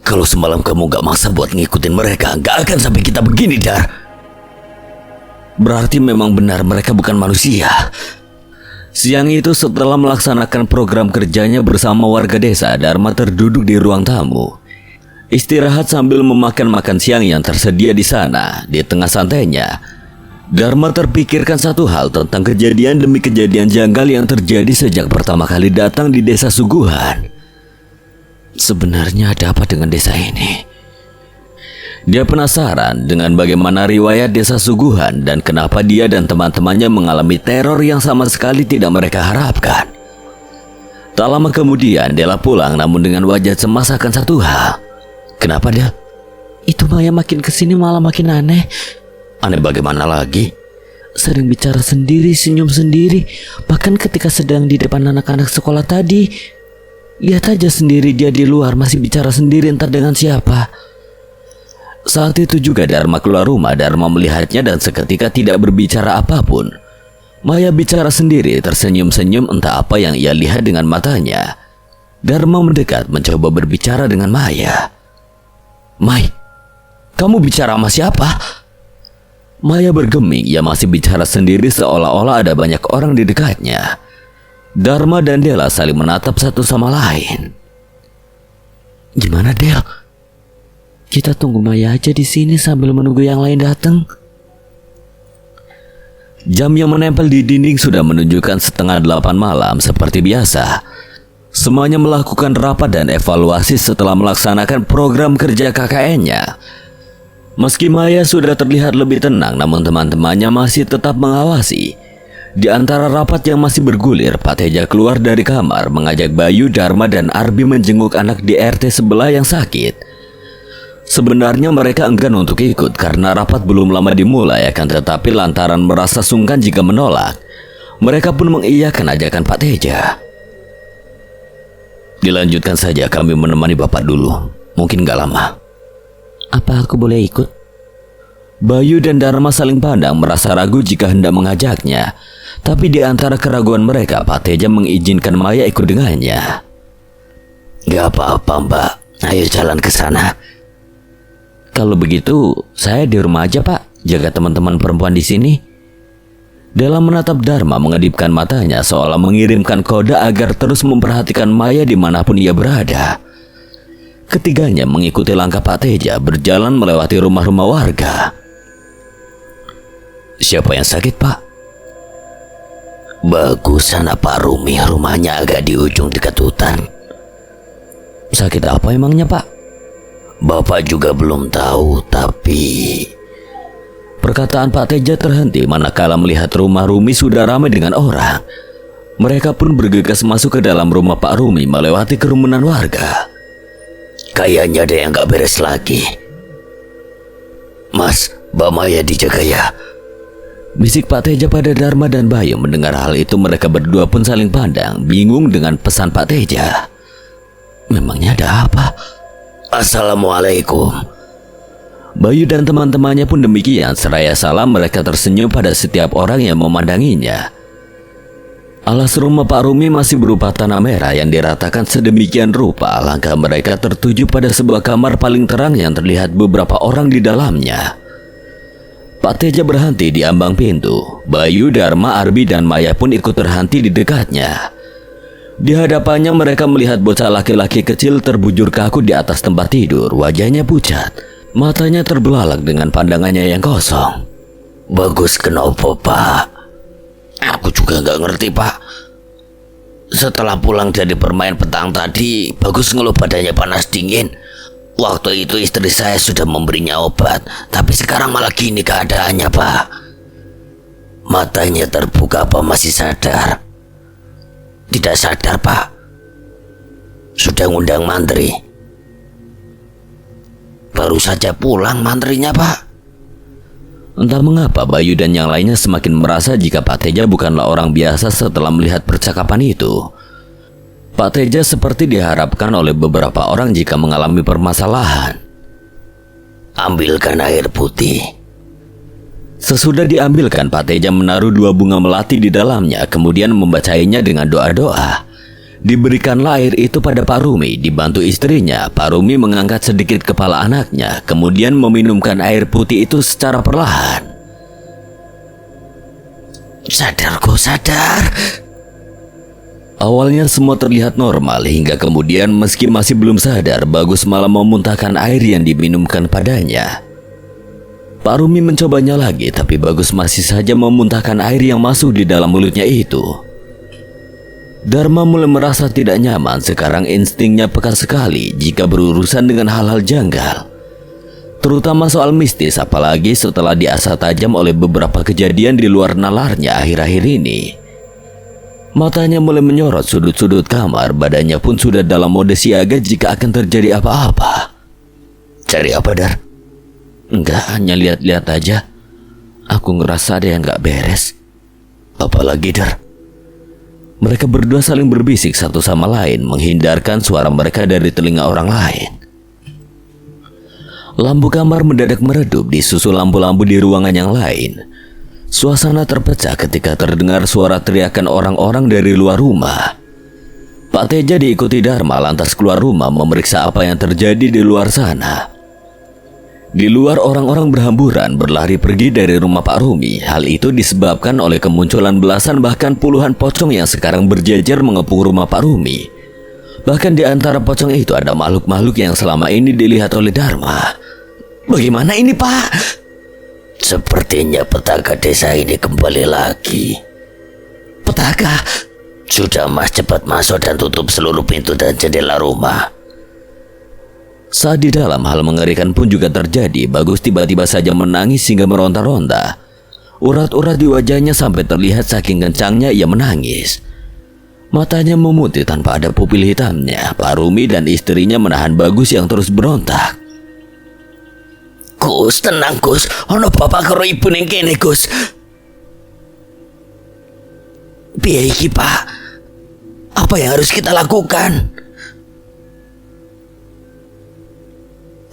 Kalau semalam kamu gak maksa buat ngikutin mereka, gak akan sampai kita begini, Dar. Berarti memang benar mereka bukan manusia. Siang itu setelah melaksanakan program kerjanya bersama warga desa, Dharma terduduk di ruang tamu. Istirahat sambil memakan siang yang tersedia di sana. Di tengah santainya, Dharma terpikirkan satu hal tentang kejadian demi kejadian janggal yang terjadi sejak pertama kali datang di desa Suguhan. Sebenarnya ada apa dengan desa ini? Dia penasaran dengan bagaimana riwayat desa Suguhan dan kenapa dia dan teman-temannya mengalami teror yang sama sekali tidak mereka harapkan. Tak lama kemudian, Dela pulang namun dengan wajah cemas akan satu hal. Kenapa, Del? Itu Maya makin kesini malah makin aneh. Aneh bagaimana lagi? Sering bicara sendiri, senyum sendiri. Bahkan ketika sedang di depan anak-anak sekolah tadi, lihat aja sendiri dia di luar masih bicara sendiri entah dengan siapa. Saat itu juga Dharma keluar rumah. Dharma melihatnya dan seketika tidak berbicara apapun. Maya bicara sendiri, tersenyum-senyum entah apa yang ia lihat dengan matanya. Dharma mendekat mencoba berbicara dengan Maya. Mai, kamu bicara sama siapa? Maya bergeming, ia masih bicara sendiri seolah-olah ada banyak orang di dekatnya. Dharma dan Dela saling menatap satu sama lain. Gimana, Del? Kita tunggu Maya aja di sini sambil menunggu yang lain datang. Jam yang menempel di dinding sudah menunjukkan 7:30 malam seperti biasa. Semuanya melakukan rapat dan evaluasi setelah melaksanakan program kerja KKN-nya. Meski Maya sudah terlihat lebih tenang, namun teman-temannya masih tetap mengawasi. Di antara rapat yang masih bergulir, Pak Teja keluar dari kamar mengajak Bayu, Dharma, dan Arbi menjenguk anak di RT sebelah yang sakit. Sebenarnya mereka enggan untuk ikut karena rapat belum lama dimulai, akan tetapi lantaran merasa sungkan jika menolak, mereka pun mengiyakan ajakan Pak Teja. Dilanjutkan saja, kami menemani Bapak dulu. Mungkin gak lama. Apa aku boleh ikut? Bayu dan Dharma saling pandang, merasa ragu jika hendak mengajaknya. Tapi di antara keraguan mereka, Pak Teja mengizinkan Maya ikut dengannya. Gak apa-apa, Mbak. Ayo jalan ke sana. Kalau begitu, saya di rumah aja, Pak. Jaga teman-teman perempuan di sini. Dela menatap Dharma mengedipkan matanya seolah mengirimkan kode agar terus memperhatikan Maya dimanapun ia berada. Ketiganya mengikuti langkah Pak Teja berjalan melewati rumah-rumah warga. Siapa yang sakit, Pak? Bagus anak Pak Rumi, rumahnya agak di ujung dekat hutan. Sakit apa emangnya, Pak? Bapak juga belum tahu, tapi... Perkataan Pak Teja terhenti manakala melihat rumah Rumi sudah ramai dengan orang. Mereka pun bergegas masuk ke dalam rumah Pak Rumi melewati kerumunan warga. Kayaknya ada yang gak beres lagi. Mas, Mbak Maya dijaga ya. Bisik Pak Teja pada Dharma dan Bayu. Mendengar hal itu mereka berdua pun saling pandang, bingung dengan pesan Pak Teja. Memangnya ada apa? Assalamualaikum. Bayu dan teman-temannya pun demikian. Seraya salam, mereka tersenyum pada setiap orang yang memandanginya. Alas rumah Pak Rumi masih berupa tanah merah yang diratakan sedemikian rupa. Langkah mereka tertuju pada sebuah kamar paling terang yang terlihat beberapa orang di dalamnya. Pak Teja berhenti di ambang pintu. Bayu, Dharma, Arbi, dan Maya pun ikut terhenti di dekatnya. Di hadapannya mereka melihat bocah laki-laki kecil terbujur kaku di atas tempat tidur. Wajahnya pucat, matanya terbelalak dengan pandangannya yang kosong. Bagus kenapa, Pak? Aku juga gak ngerti, Pak. Setelah pulang dari bermain petang tadi, Bagus ngeluh badannya panas dingin. Waktu itu istri saya sudah memberinya obat, tapi sekarang malah gini keadaannya, Pak. Matanya terbuka apa masih sadar? Tidak sadar, Pak. Sudah ngundang mantri. Baru saja pulang mantrinya, Pak. Entah mengapa Bayu dan yang lainnya semakin merasa jika Pak Teja bukanlah orang biasa setelah melihat percakapan itu. Pak Teja seperti diharapkan oleh beberapa orang jika mengalami permasalahan. Ambilkan air putih. Sesudah diambilkan, Pak Teja menaruh 2 bunga melati di dalamnya, kemudian membacainya dengan doa-doa. Diberikanlah air itu pada Pak Rumi, dibantu istrinya. Pak Rumi mengangkat sedikit kepala anaknya, kemudian meminumkan air putih itu secara perlahan. Sadar kok, sadar. Awalnya semua terlihat normal hingga kemudian meski masih belum sadar, Bagus malah memuntahkan air yang diminumkan padanya. Pak Rumi mencobanya lagi, tapi Bagus masih saja memuntahkan air yang masuk di dalam mulutnya itu. Dharma mulai merasa tidak nyaman. Sekarang instingnya peka sekali jika berurusan dengan hal-hal janggal, terutama soal mistis, apalagi setelah diasah tajam oleh beberapa kejadian di luar nalarnya akhir-akhir ini. Matanya mulai menyorot sudut-sudut kamar, badannya pun sudah dalam mode siaga jika akan terjadi apa-apa. Cari apa, Dar? Enggak, hanya lihat-lihat aja. Aku ngerasa ada yang gak beres. Apalagi, Dar? Mereka berdua saling berbisik satu sama lain, menghindarkan suara mereka dari telinga orang lain. Lampu kamar mendadak meredup disusul lampu-lampu di ruangan yang lain. Suasana terpecah ketika terdengar suara teriakan orang-orang dari luar rumah. Pak Teja diikuti Dharma lantas keluar rumah memeriksa apa yang terjadi di luar sana. Di luar orang-orang berhamburan berlari pergi dari rumah Pak Rumi. Hal itu disebabkan oleh kemunculan belasan bahkan puluhan pocong yang sekarang berjejer mengepung rumah Pak Rumi. Bahkan di antara pocong itu ada makhluk-makhluk yang selama ini dilihat oleh Dharma. Bagaimana ini, Pak? Sepertinya petaka desa ini kembali lagi. Petaka? Sudah, Mas, cepat masuk dan tutup seluruh pintu dan jendela rumah. Saat di dalam, hal mengerikan pun juga terjadi. Bagus tiba-tiba saja menangis hingga meronta-ronta. Urat-urat di wajahnya sampai terlihat saking kencangnya ia menangis. Matanya memutih tanpa ada pupil hitamnya. Pak Rumi dan istrinya menahan Bagus yang terus berontak. Gus, tenang, Gus. Ono bapak karo ibu ning kene, Gus. Piye iki, Pak? Apa yang harus kita lakukan?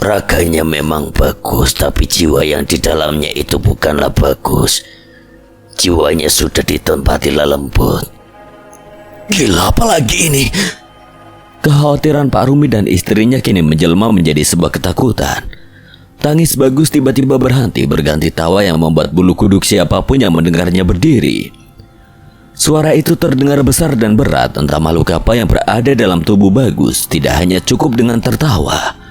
Raganya memang bagus, tapi jiwa yang di dalamnya itu bukanlah bagus. Jiwanya sudah ditempati lelembut. Gila, apa lagi ini? Kekhawatiran Pak Rumi dan istrinya kini menjelma menjadi sebuah ketakutan. Tangis Bagus tiba-tiba berhenti, berganti tawa yang membuat bulu kuduk siapapun yang mendengarnya berdiri. Suara itu terdengar besar dan berat, entah makhluk apa yang berada dalam tubuh Bagus tidak hanya cukup dengan tertawa.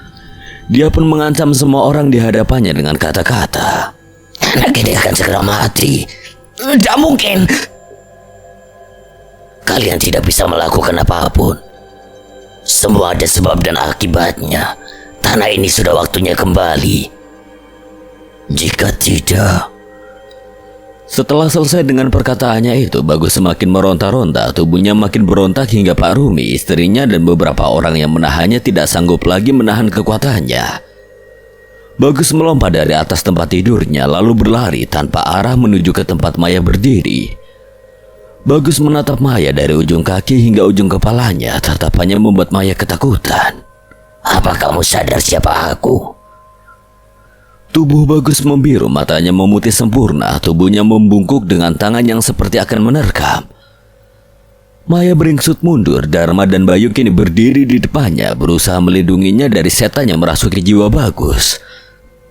Dia pun mengancam semua orang di hadapannya dengan kata-kata, Anak ini akan segera mati. Tidak mungkin. Kalian tidak bisa melakukan apapun. Semua ada sebab dan akibatnya. Tanah ini sudah waktunya kembali. Jika tidak... Setelah selesai dengan perkataannya itu, Bagus semakin meronta-ronta. Tubuhnya makin berontak hingga Pak Rumi, istrinya dan beberapa orang yang menahannya tidak sanggup lagi menahan kekuatannya. Bagus melompat dari atas tempat tidurnya lalu berlari tanpa arah menuju ke tempat Maya berdiri. Bagus menatap Maya dari ujung kaki hingga ujung kepalanya. Tatapannya membuat Maya ketakutan. Apa kamu sadar siapa aku? Tubuh Bagus membiru, matanya memutih sempurna, tubuhnya membungkuk dengan tangan yang seperti akan menerkam. Maya beringsut mundur. Dharma dan Bayu kini berdiri di depannya, berusaha melindunginya dari setan yang merasuki jiwa Bagus.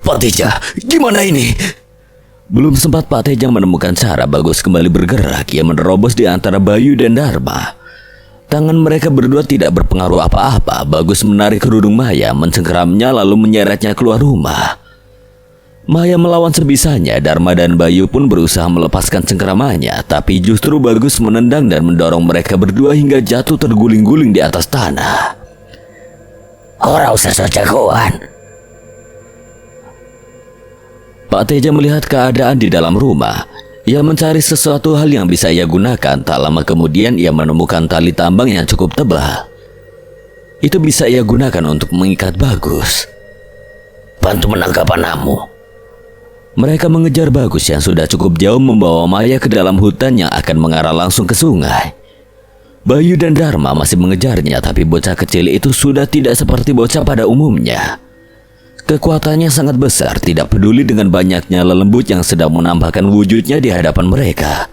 Pak Teja, gimana ini? Belum sempat Pak Teja menemukan cara, Bagus kembali bergerak. Ia menerobos di antara Bayu dan Dharma. Tangan mereka berdua tidak berpengaruh apa-apa. Bagus menarik kerudung Maya, mencengkeramnya lalu menyeretnya keluar rumah. Maya melawan sebisanya. Dharma dan Bayu pun berusaha melepaskan cengkeramannya, tapi justru Bagus menendang dan mendorong mereka berdua hingga jatuh terguling-guling di atas tanah. Ora usah sok jagoan. Pak Teja melihat keadaan di dalam rumah. Ia mencari sesuatu hal yang bisa ia gunakan. Tak lama kemudian ia menemukan tali tambang yang cukup tebal. Itu bisa ia gunakan untuk mengikat Bagus. Bantu menangkap anakmu. Mereka mengejar Bagus yang sudah cukup jauh, membawa Maya ke dalam hutan yang akan mengarah langsung ke sungai. Bayu dan Dharma masih mengejarnya, tapi bocah kecil itu sudah tidak seperti bocah pada umumnya. Kekuatannya sangat besar, tidak peduli dengan banyaknya lelembut yang sedang menampakkan wujudnya di hadapan mereka.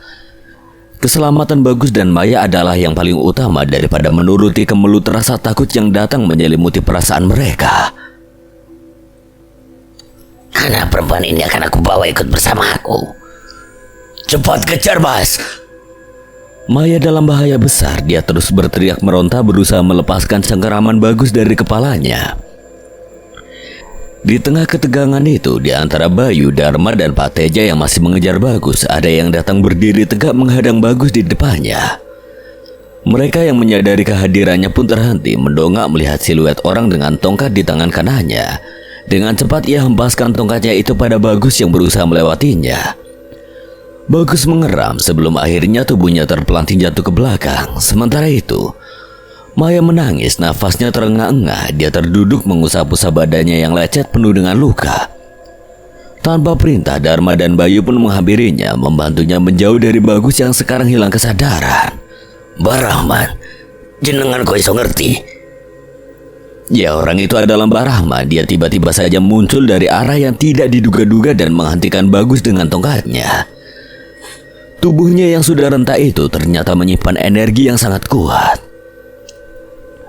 Keselamatan Bagus dan Maya adalah yang paling utama daripada menuruti kemelut rasa takut yang datang menyelimuti perasaan mereka. Anak perempuan ini akan aku bawa ikut bersama aku. Cepat kejar, Mas. Maya dalam bahaya besar. Dia terus berteriak meronta berusaha melepaskan cengkeraman Bagus dari kepalanya. Di tengah ketegangan itu, di antara Bayu, Dharma, dan Pak Teja yang masih mengejar Bagus, ada yang datang berdiri tegak menghadang Bagus di depannya. Mereka yang menyadari kehadirannya pun terhenti mendongak melihat siluet orang dengan tongkat di tangan kanannya. Dengan cepat ia hempaskan tongkatnya itu pada Bagus yang berusaha melewatinya. Bagus mengeram sebelum akhirnya tubuhnya terpelanting jatuh ke belakang. Sementara itu, Maya menangis, nafasnya terengah-engah. Dia terduduk mengusap-usap badannya yang lecet penuh dengan luka. Tanpa perintah, Dharma dan Bayu pun menghampirinya, membantunya menjauh dari Bagus yang sekarang hilang kesadaran. Mbah Rahman, jenengan kok iso ngerti? Ya, orang itu adalah Mbah Rahman. Dia tiba-tiba saja muncul dari arah yang tidak diduga-duga dan menghentikan Bagus dengan tongkatnya. Tubuhnya yang sudah rentak itu ternyata menyimpan energi yang sangat kuat.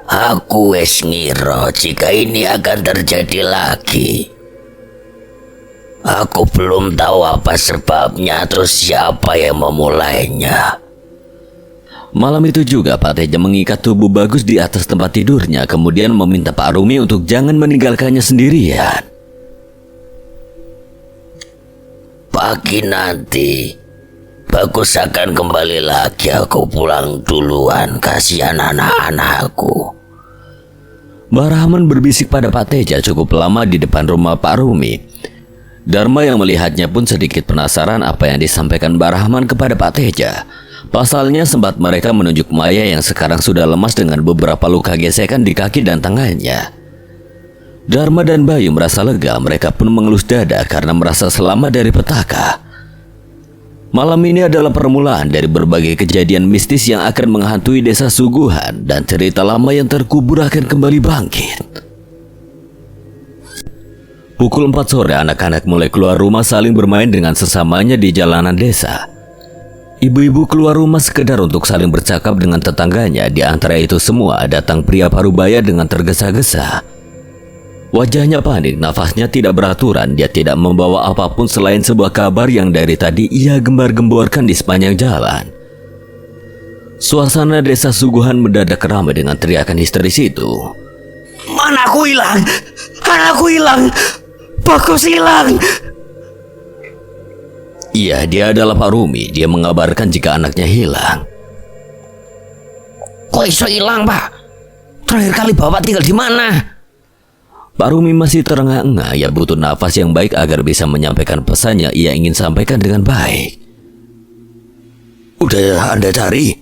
Aku wes ngira jika ini akan terjadi lagi. Aku belum tahu apa sebabnya atau siapa yang memulainya. Malam itu juga Pak Teja mengikat tubuh Bagus di atas tempat tidurnya, kemudian meminta Pak Rumi untuk jangan meninggalkannya sendirian. Pagi nanti Bagus akan kembali lagi. Aku pulang duluan, kasihan anak-anakku. Mbah Rahman berbisik pada Pak Teja cukup lama di depan rumah Pak Rumi. Dharma yang melihatnya pun sedikit penasaran apa yang disampaikan Mbah Rahman kepada Pak Teja. Pasalnya sempat mereka menunjuk Maya yang sekarang sudah lemas dengan beberapa luka gesekan di kaki dan tangannya. Dharma dan Bayu merasa lega, mereka pun mengelus dada karena merasa selamat dari petaka. Malam ini adalah permulaan dari berbagai kejadian mistis yang akan menghantui desa Suguhan, dan cerita lama yang terkubur akan kembali bangkit. Pukul 4 sore anak-anak mulai keluar rumah saling bermain dengan sesamanya di jalanan desa. Ibu-ibu keluar rumah sekedar untuk saling bercakap dengan tetangganya. Di antara itu semua datang pria parubaya dengan tergesa-gesa. Wajahnya panik, nafasnya tidak beraturan. Dia tidak membawa apapun selain sebuah kabar yang dari tadi ia gembar-gemborkan di sepanjang jalan. Suasana desa Suguhan mendadak ramai dengan teriakan histeris itu. Anakku hilang! Anakku hilang! Bagus hilang! Iya, dia adalah Pak Rumi. Dia mengabarkan jika anaknya hilang. Kok iso hilang, Pak? Terakhir kali Bapak tinggal di mana? Pak Rumi masih terengah-engah. Ia butuh nafas yang baik agar bisa menyampaikan pesannya ia ingin sampaikan dengan baik. Udah Anda cari?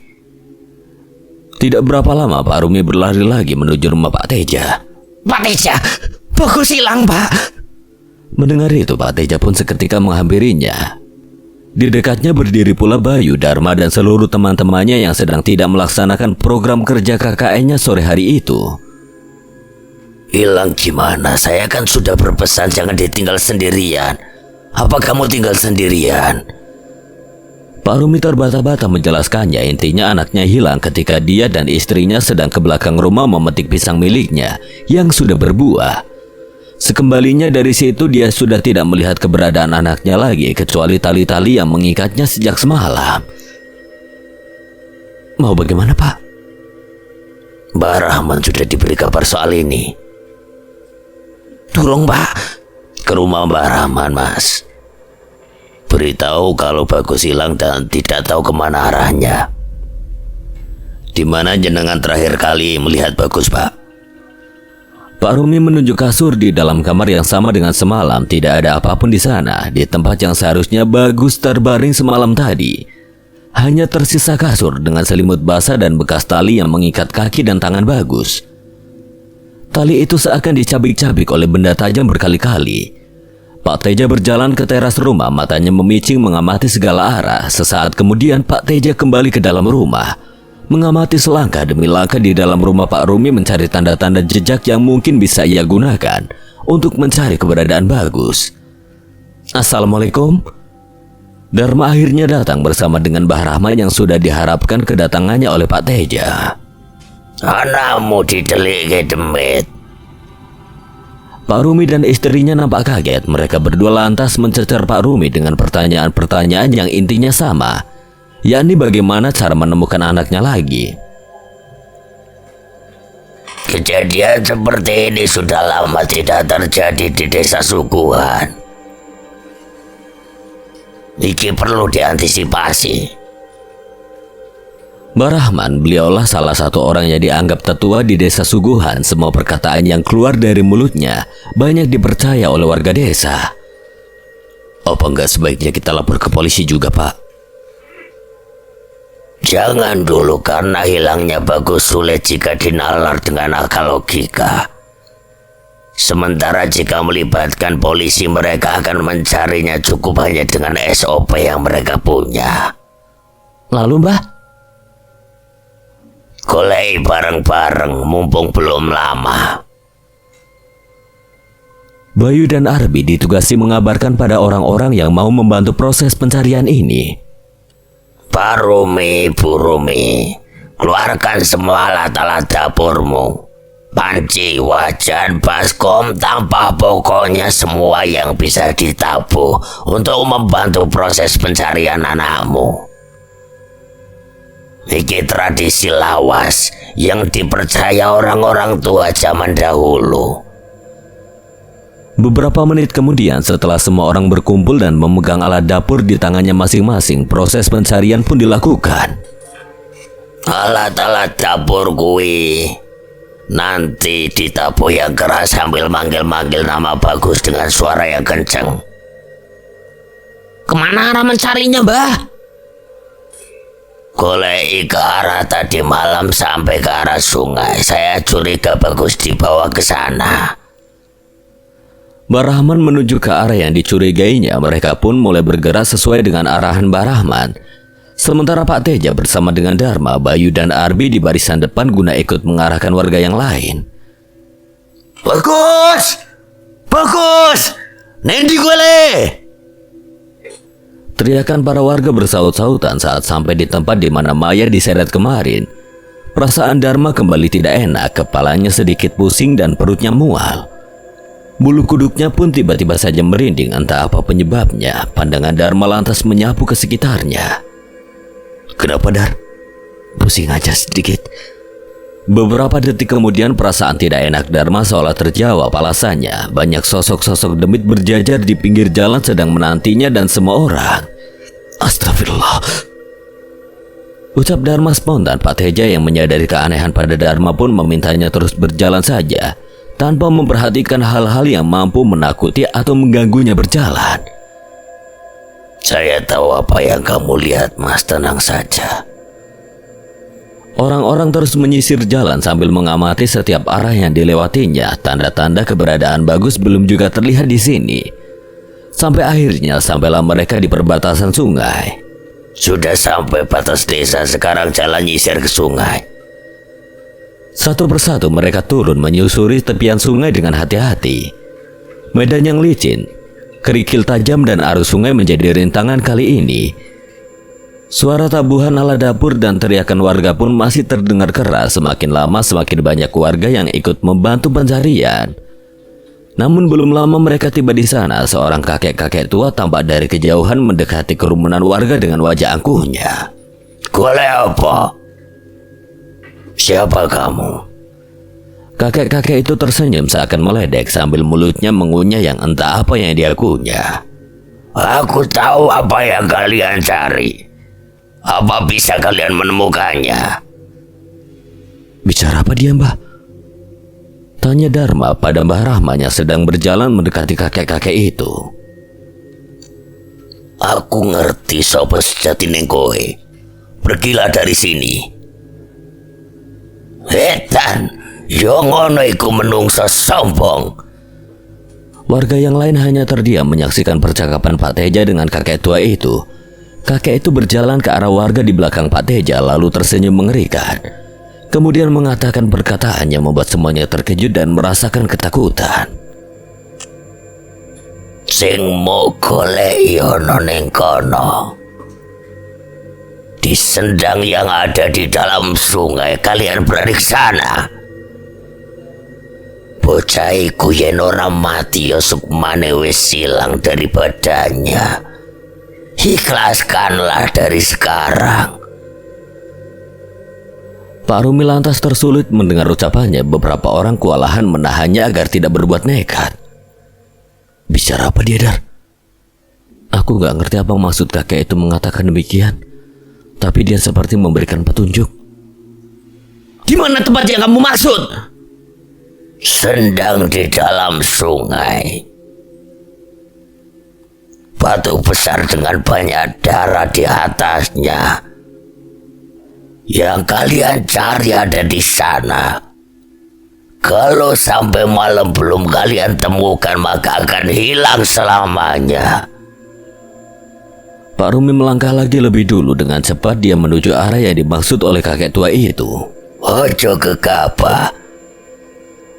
Tidak berapa lama Pak Rumi berlari lagi menuju rumah Pak Teja. Pak Teja, Bagus hilang, Pak. Mendengar itu Pak Teja pun seketika menghampirinya. Di dekatnya berdiri pula Bayu, Dharma, dan seluruh teman-temannya yang sedang tidak melaksanakan program kerja KKN-nya sore hari itu. Hilang gimana? Saya kan sudah berpesan jangan ditinggal sendirian. Apa kamu tinggal sendirian? Pak Rumi terbata-bata menjelaskannya. Intinya anaknya hilang ketika dia dan istrinya sedang ke belakang rumah memetik pisang miliknya yang sudah berbuah. Sekembalinya dari situ dia sudah tidak melihat keberadaan anaknya lagi kecuali tali-tali yang mengikatnya sejak semalam. Mau bagaimana, Pak? Mbah Rahman sudah diberi kabar soal ini. Tolong, Pak, ke rumah Mbah Rahman, Mas. Beritahu kalau Bagus hilang dan tidak tahu kemana arahnya. Di mana jenengan terakhir kali melihat Bagus, Pak? Pak Rumi menunjuk kasur di dalam kamar yang sama dengan semalam. Tidak ada apapun di sana. Di tempat yang seharusnya Bagus terbaring semalam tadi, hanya tersisa kasur dengan selimut basah dan bekas tali yang mengikat kaki dan tangan Bagus. Tali itu seakan dicabik-cabik oleh benda tajam berkali-kali. Pak Teja berjalan ke teras rumah, matanya memicing mengamati segala arah. Sesaat kemudian Pak Teja kembali ke dalam rumah, mengamati selangkah demi langkah di dalam rumah Pak Rumi, mencari tanda-tanda jejak yang mungkin bisa ia gunakan untuk mencari keberadaan Bagus. Assalamualaikum. Dharma akhirnya datang bersama dengan Mbah Rahman yang sudah diharapkan kedatangannya oleh Pak Teja. Anakmu didelik demit. Pak Rumi dan istrinya nampak kaget. Mereka berdua lantas mencecar Pak Rumi dengan pertanyaan-pertanyaan yang intinya sama. yakni bagaimana cara menemukan anaknya lagi. Kejadian seperti ini sudah lama tidak terjadi di desa Suguhan. Iki perlu diantisipasi. Mbah Rahman, beliaulah salah satu orang yang dianggap tetua di desa Suguhan. Semua perkataan yang keluar dari mulutnya banyak dipercaya oleh warga desa. Apa enggak sebaiknya kita lapor ke polisi juga, Pak? Jangan dulu, karena hilangnya Bagus sulit jika dinalar dengan akal logika. Sementara jika melibatkan polisi, mereka akan mencarinya cukup hanya dengan SOP yang mereka punya. Lalu Mbah? Golei bareng-bareng mumpung belum lama. Bayu dan Arbi ditugasi mengabarkan pada orang-orang yang mau membantu proses pencarian ini. Pak Rumi, Bu Rumi, keluarkan semua alat-alat dapurmu. Panci, wajan, baskom, tanpa pokoknya semua yang bisa ditabuh untuk membantu proses pencarian anakmu. Ini tradisi lawas yang dipercaya orang-orang tua zaman dahulu. Beberapa menit kemudian, setelah semua orang berkumpul dan memegang alat dapur di tangannya masing-masing, proses pencarian pun dilakukan. Alat-alat dapur gue nanti ditabuh yang keras sambil manggil-manggil nama Bagus dengan suara yang kencang. Kemana arah mencarinya, Mbah? Golei ke arah tadi malam sampai ke arah sungai. Saya curiga Bagus dibawa ke sana. Mbah Rahman menuju ke arah yang dicurigainya. Mereka pun mulai bergerak sesuai dengan arahan Mbah Rahman. Sementara Pak Teja bersama dengan Dharma, Bayu dan Arbi di barisan depan guna ikut mengarahkan warga yang lain. Bagus! Bagus! Nendi golei! Teriakan para warga bersaut-sautan saat sampai di tempat di mana Maya diseret kemarin. Perasaan Dharma kembali tidak enak, kepalanya sedikit pusing dan perutnya mual. Bulu kuduknya pun tiba-tiba saja merinding, entah apa penyebabnya. Pandangan Dharma lantas menyapu ke sekitarnya. Kenapa, Dar? Pusing aja sedikit. Beberapa detik kemudian perasaan tidak enak Dharma seolah terjawab alasannya. Banyak sosok-sosok demit berjajar di pinggir jalan sedang menantinya dan semua orang. Astagfirullah. Ucap Dharma spontan. Pak Teja yang menyadari keanehan pada Dharma pun memintanya terus berjalan saja, tanpa memperhatikan hal-hal yang mampu menakuti atau mengganggunya berjalan. Saya tahu apa yang kamu lihat, Mas. Tenang saja. Orang-orang terus menyisir jalan sambil mengamati setiap arah yang dilewatinya. Tanda-tanda keberadaan Bagus belum juga terlihat di sini. Sampai akhirnya sampailah mereka di perbatasan sungai. Sudah sampai batas desa, sekarang jalan nyisir ke sungai. Satu persatu mereka turun menyusuri tepian sungai dengan hati-hati. Medan yang licin, kerikil tajam dan arus sungai menjadi rintangan kali ini. Suara tabuhan alat dapur dan teriakan warga pun masih terdengar keras. Semakin lama semakin banyak warga yang ikut membantu pencarian. Namun belum lama mereka tiba di sana. Seorang kakek-kakek tua tampak dari kejauhan mendekati kerumunan warga dengan wajah angkuhnya. Golei apa? Siapa kamu? Kakek-kakek itu tersenyum seakan meledek sambil mulutnya mengunyah yang entah apa yang dia kunyah. Aku tahu apa yang kalian cari. Apa bisa kalian menemukannya? Bicara apa dia, Mbah? Tanya Dharma pada Mbah Rahman yang sedang berjalan mendekati kakek-kakek itu. Aku ngerti sapa sejati ning kowe. Pergilah dari sini. Etan, yo ngono iku menungso sombong. Warga yang lain hanya terdiam menyaksikan percakapan Pak Teja dengan kakek tua itu. Kakek itu berjalan ke arah warga di belakang Pak Teja lalu tersenyum mengerikan. Kemudian mengatakan perkataan yang membuat semuanya terkejut dan merasakan ketakutan. Sing mau golek ono ning kono. Di sendang yang ada di dalam sungai, kalian berani ke sana. Bocah iku yen ora mati ya sukmane wis silang dari badannya. Ikhlaskanlah dari sekarang. Pak Rumi lantas tersulut mendengar ucapannya. Beberapa orang kewalahan menahannya agar tidak berbuat nekat. Bicara apa dia, Dar? Aku gak ngerti apa maksud kakek itu mengatakan demikian. Tapi dia seperti memberikan petunjuk. Di mana tempat yang kamu maksud? Sedang di dalam sungai. Batu besar dengan banyak darah di atasnya. Yang kalian cari ada di sana. Kalau sampai malam belum kalian temukan, maka akan hilang selamanya. Pak Rumi melangkah lagi lebih dulu. Dengan cepat dia menuju arah yang dimaksud oleh kakek tua itu. Ojo gegabah.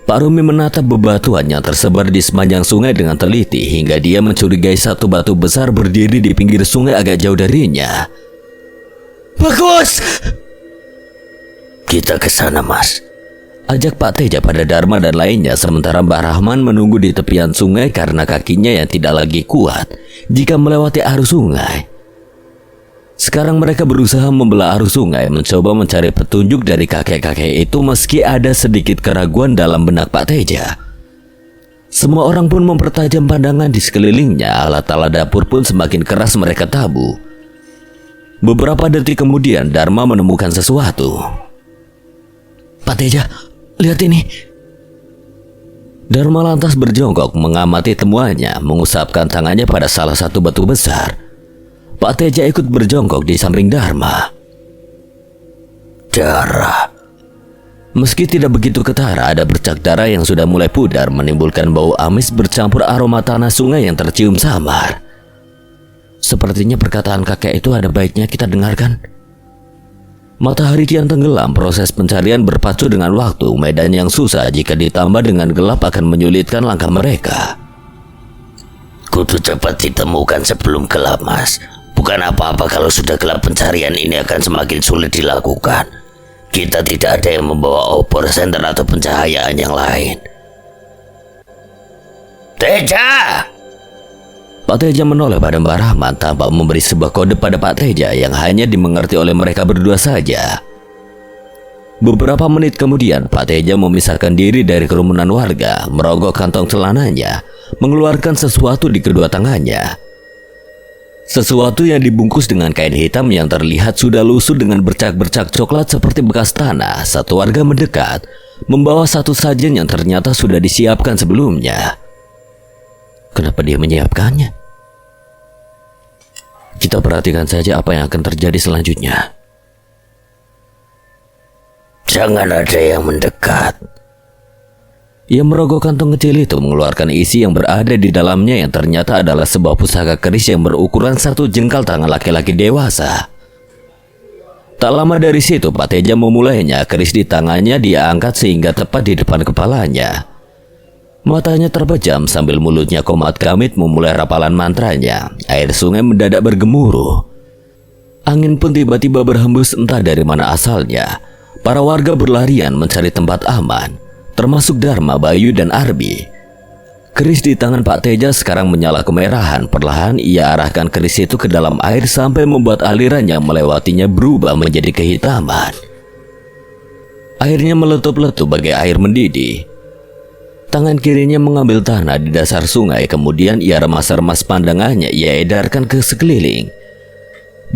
Pak Rumi menatap bebatuan yang tersebar di sepanjang sungai dengan teliti hingga dia mencurigai satu batu besar berdiri di pinggir sungai agak jauh darinya. Bagus! Kita ke sana, Mas. Ajak Pak Teja pada Dharma dan lainnya, sementara Mbak Rahman menunggu di tepian sungai karena kakinya yang tidak lagi kuat jika melewati arus sungai. Sekarang mereka berusaha membelah arus sungai, mencoba mencari petunjuk dari kakek-kakek itu meski ada sedikit keraguan dalam benak Pak Teja. Semua orang pun mempertajam pandangan di sekelilingnya, alat-alat dapur pun semakin keras mereka tabu. Beberapa detik kemudian Dharma menemukan sesuatu. Pak Teja, lihat ini. Dharma lantas berjongkok mengamati temuannya, mengusapkan tangannya pada salah satu batu besar. Pak Teja ikut berjongkok di samping Dharma. Darah. Meski tidak begitu ketara, ada bercak darah yang sudah mulai pudar, menimbulkan bau amis bercampur aroma tanah sungai yang tercium samar. Sepertinya perkataan kakek itu ada baiknya kita dengarkan. Matahari kian tenggelam, proses pencarian berpacu dengan waktu. Medan yang susah jika ditambah dengan gelap akan menyulitkan langkah mereka. Kudu cepat ditemukan sebelum gelap, Mas. Bukan apa-apa kalau sudah gelap, pencarian ini akan semakin sulit dilakukan. Kita tidak ada yang membawa obor, senter atau pencahayaan yang lain. Teja! Pak Teja menoleh pada Mbak Rahman tanpa memberi sebuah kode pada Pak Teja yang hanya dimengerti oleh mereka berdua saja. Beberapa menit kemudian, Pak Teja memisahkan diri dari kerumunan warga, merogoh kantong celananya, mengeluarkan sesuatu di kedua tangannya. Sesuatu yang dibungkus dengan kain hitam yang terlihat sudah lusuh dengan bercak-bercak coklat seperti bekas tanah. Satu warga mendekat, membawa satu sajen yang ternyata sudah disiapkan sebelumnya. Kenapa dia menyiapkannya? Kita perhatikan saja apa yang akan terjadi selanjutnya. Jangan ada yang mendekat. Ia merogoh kantong kecil itu, mengeluarkan isi yang berada di dalamnya yang ternyata adalah sebuah pusaka keris yang berukuran satu jengkal tangan laki-laki dewasa. Tak lama dari situ Pak Teja memulainya. Keris di tangannya dia angkat sehingga tepat di depan kepalanya. Matanya terpejam sambil mulutnya komat kamit memulai rapalan mantranya. Air sungai mendadak bergemuruh. Angin pun tiba-tiba berhembus entah dari mana asalnya. Para warga berlarian mencari tempat aman, termasuk Dharma, Bayu, dan Arbi. Keris di tangan Pak Teja sekarang menyala kemerahan. Perlahan ia arahkan keris itu ke dalam air sampai membuat aliran yang melewatinya berubah menjadi kehitaman. Airnya meletup-letup bagai air mendidih. Tangan kirinya mengambil tanah di dasar sungai, kemudian ia remas-remas pandangannya, ia edarkan ke sekeliling.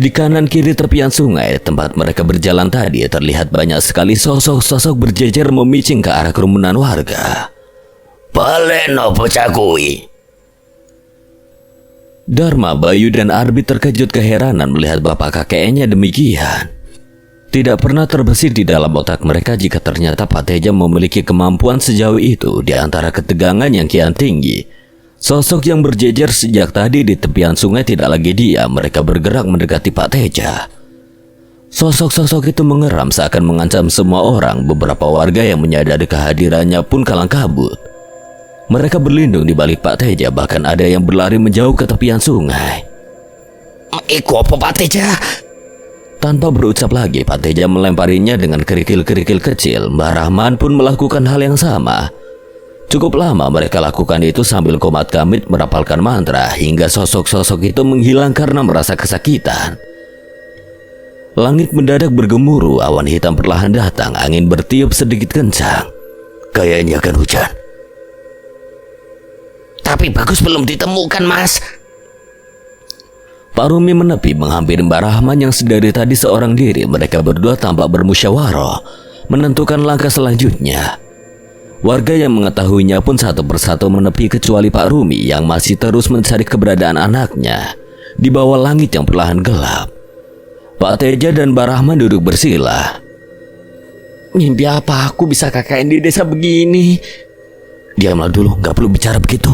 Di kanan kiri tepian sungai, tempat mereka berjalan tadi, terlihat banyak sekali sosok-sosok berjejer memicing ke arah kerumunan warga. Baleno bocah kuwi. Dharma, Bayu, dan Arbi terkejut keheranan melihat bapak kakeknya demikian. Tidak pernah terbesit di dalam otak mereka jika ternyata Pak Teja memiliki kemampuan sejauh itu. Di antara ketegangan yang kian tinggi, sosok yang berjejer sejak tadi di tepian sungai tidak lagi diam. Mereka bergerak mendekati Pak Teja. Sosok-sosok itu mengeram seakan mengancam semua orang. Beberapa warga yang menyadari kehadirannya pun kalang kabut. Mereka berlindung di balik Pak Teja, bahkan ada yang berlari menjauh ke tepian sungai. Iku apa Pak Teja? Tanpa berucap lagi, Pak Teja melemparinya dengan kerikil-kerikil kecil. Mbah Rahman pun melakukan hal yang sama. Cukup lama mereka lakukan itu sambil komat kamit merapalkan mantra hingga sosok-sosok itu menghilang karena merasa kesakitan. Langit mendadak bergemuruh, awan hitam perlahan datang, angin bertiup sedikit kencang. Kayaknya akan hujan. Tapi Bagus belum ditemukan, Mas. Pak Rumi menepi menghampiri Mbak Rahman yang sedari tadi seorang diri. Mereka berdua tampak bermusyawarah menentukan langkah selanjutnya. Warga yang mengetahuinya pun satu persatu menepi kecuali Pak Rumi yang masih terus mencari keberadaan anaknya di bawah langit yang perlahan gelap. Pak Teja dan Mbak Rahman duduk bersila. Mimpi apa aku bisa KKN di desa begini? Diamlah dulu, gak perlu bicara begitu.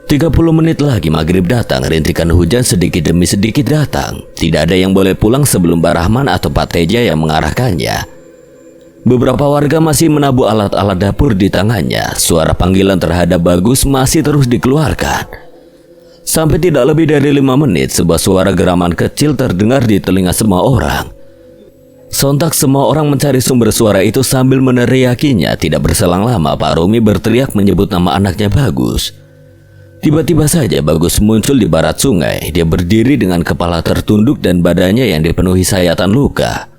30 menit lagi maghrib datang, rintikan hujan sedikit demi sedikit datang. Tidak ada yang boleh pulang sebelum Mbak Rahman atau Pak Teja yang mengarahkannya. Beberapa warga masih menabuh alat-alat dapur di tangannya. Suara panggilan terhadap Bagus masih terus dikeluarkan. Sampai tidak lebih dari 5 menit, sebuah suara geraman kecil terdengar di telinga semua orang. Sontak semua orang mencari sumber suara itu sambil meneriakinya. Tidak berselang lama, Pak Rumi berteriak menyebut nama anaknya Bagus. Tiba-tiba saja Bagus muncul di barat sungai. Dia berdiri dengan kepala tertunduk dan badannya yang dipenuhi sayatan luka.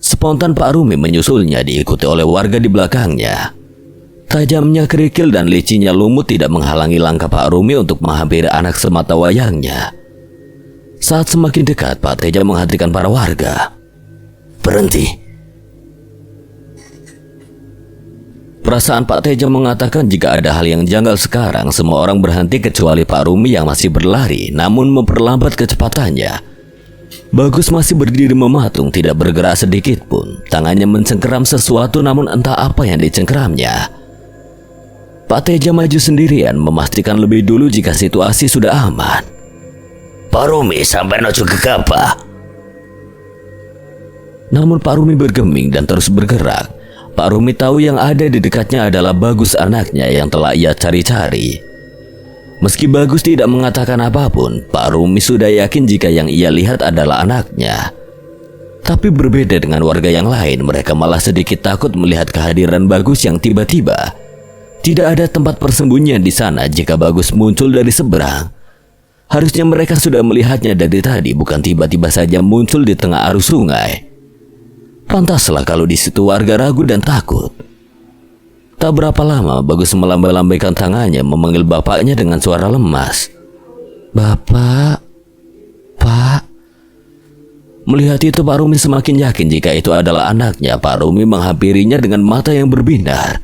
Spontan Pak Rumi menyusulnya diikuti oleh warga di belakangnya. Tajamnya kerikil dan licinnya lumut tidak menghalangi langkah Pak Rumi untuk menghampiri anak semata wayangnya. Saat semakin dekat, Pak Teja menghentikan para warga. Berhenti. Perasaan Pak Teja mengatakan jika ada hal yang janggal sekarang, semua orang berhenti kecuali Pak Rumi yang masih berlari namun memperlambat kecepatannya. Bagus masih berdiri mematung, tidak bergerak sedikit pun. Tangannya mencengkeram sesuatu namun entah apa yang dicengkeramnya. Pak Teja maju sendirian memastikan lebih dulu jika situasi sudah aman. Pak Rumi sampai nojo gegabah. Namun Pak Rumi bergeming dan terus bergerak. Pak Rumi tahu yang ada di dekatnya adalah Bagus anaknya yang telah ia cari-cari. Meski Bagus tidak mengatakan apapun, Pak Rumi sudah yakin jika yang ia lihat adalah anaknya. Tapi berbeda dengan warga yang lain, mereka malah sedikit takut melihat kehadiran Bagus yang tiba-tiba. Tidak ada tempat persembunyian di sana jika Bagus muncul dari seberang. Harusnya mereka sudah melihatnya dari tadi, bukan tiba-tiba saja muncul di tengah arus sungai. Pantaslah kalau di situ warga ragu dan takut. Tak berapa lama Bagus melambai-lambaikan tangannya memanggil bapaknya dengan suara lemas. Bapak, Pak. Melihat itu Pak Rumi semakin yakin jika itu adalah anaknya. Pak Rumi menghampirinya dengan mata yang berbinar.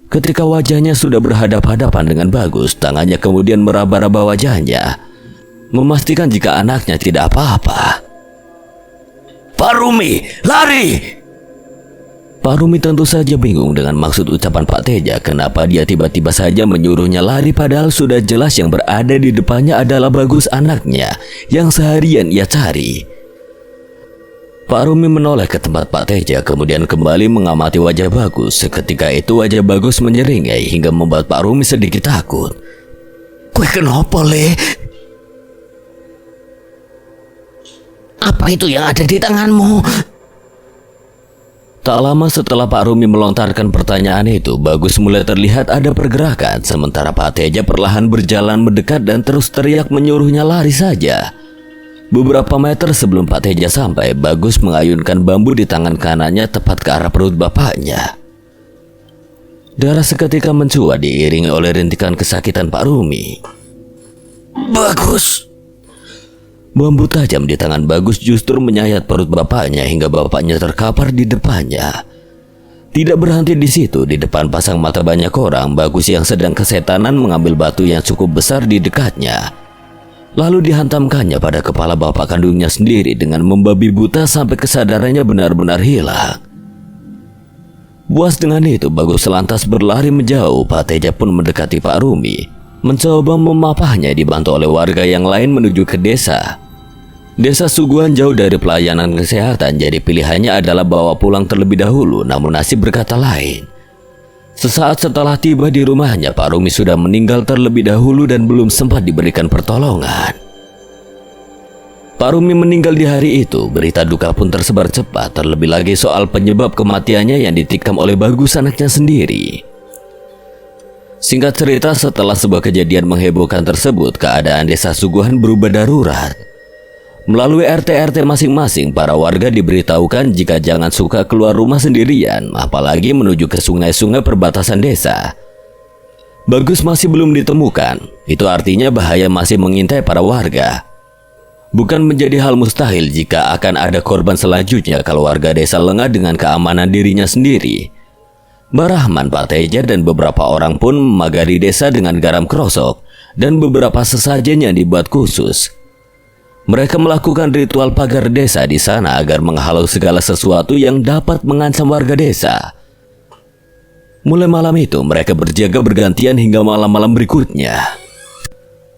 Ketika wajahnya sudah berhadap-hadapan dengan Bagus, tangannya kemudian meraba-raba wajahnya, memastikan jika anaknya tidak apa-apa. Pak Rumi, lari! Pak Rumi tentu saja bingung dengan maksud ucapan Pak Teja. Kenapa dia tiba-tiba saja menyuruhnya lari padahal sudah jelas yang berada di depannya adalah Bagus anaknya yang seharian ia cari. Pak Rumi menoleh ke tempat Pak Teja kemudian kembali mengamati wajah Bagus. Seketika itu wajah Bagus menyeringai hingga membuat Pak Rumi sedikit takut. Kue kenapa, Le? Apa itu yang ada di tanganmu? Tak lama setelah Pak Rumi melontarkan pertanyaan itu, Bagus mulai terlihat ada pergerakan. Sementara Pak Teja perlahan berjalan mendekat dan terus teriak menyuruhnya lari saja. Beberapa meter sebelum Pak Teja sampai, Bagus mengayunkan bambu di tangan kanannya tepat ke arah perut bapaknya. Darah seketika mencuat diiringi oleh rintikan kesakitan Pak Rumi. Bagus! Bambu tajam di tangan Bagus justru menyayat perut bapaknya hingga bapaknya terkapar di depannya. Tidak berhenti di situ, di depan pasang mata banyak orang, Bagus yang sedang kesetanan mengambil batu yang cukup besar di dekatnya. Lalu dihantamkannya pada kepala bapak kandungnya sendiri dengan membabi buta sampai kesadarannya benar-benar hilang. Puas dengan itu, Bagus lantas berlari menjauh. Pak Teja pun mendekati Pak Rumi, mencoba memapahnya dibantu oleh warga yang lain menuju ke desa. Desa Suguhan jauh dari pelayanan kesehatan, jadi pilihannya adalah bawa pulang terlebih dahulu, namun nasib berkata lain. Sesaat setelah tiba di rumahnya, Pak Rumi sudah meninggal terlebih dahulu dan belum sempat diberikan pertolongan. Pak Rumi meninggal di hari itu, berita duka pun tersebar cepat, terlebih lagi soal penyebab kematiannya yang ditikam oleh Bagus anaknya sendiri. Singkat cerita, setelah sebuah kejadian menghebohkan tersebut, keadaan desa Suguhan berubah darurat. Melalui RT-RT masing-masing, para warga diberitahukan jika jangan suka keluar rumah sendirian, apalagi menuju ke sungai-sungai perbatasan desa. Bagus masih belum ditemukan, itu artinya bahaya masih mengintai para warga. Bukan menjadi hal mustahil jika akan ada korban selanjutnya kalau warga desa lengah dengan keamanan dirinya sendiri. Mbah Rahman, Pak Teja, dan beberapa orang pun memagari desa dengan garam krosok dan beberapa sesajen yang dibuat khusus. Mereka melakukan ritual pagar desa di sana agar menghalau segala sesuatu yang dapat mengancam warga desa. Mulai malam itu, mereka berjaga bergantian hingga malam-malam berikutnya.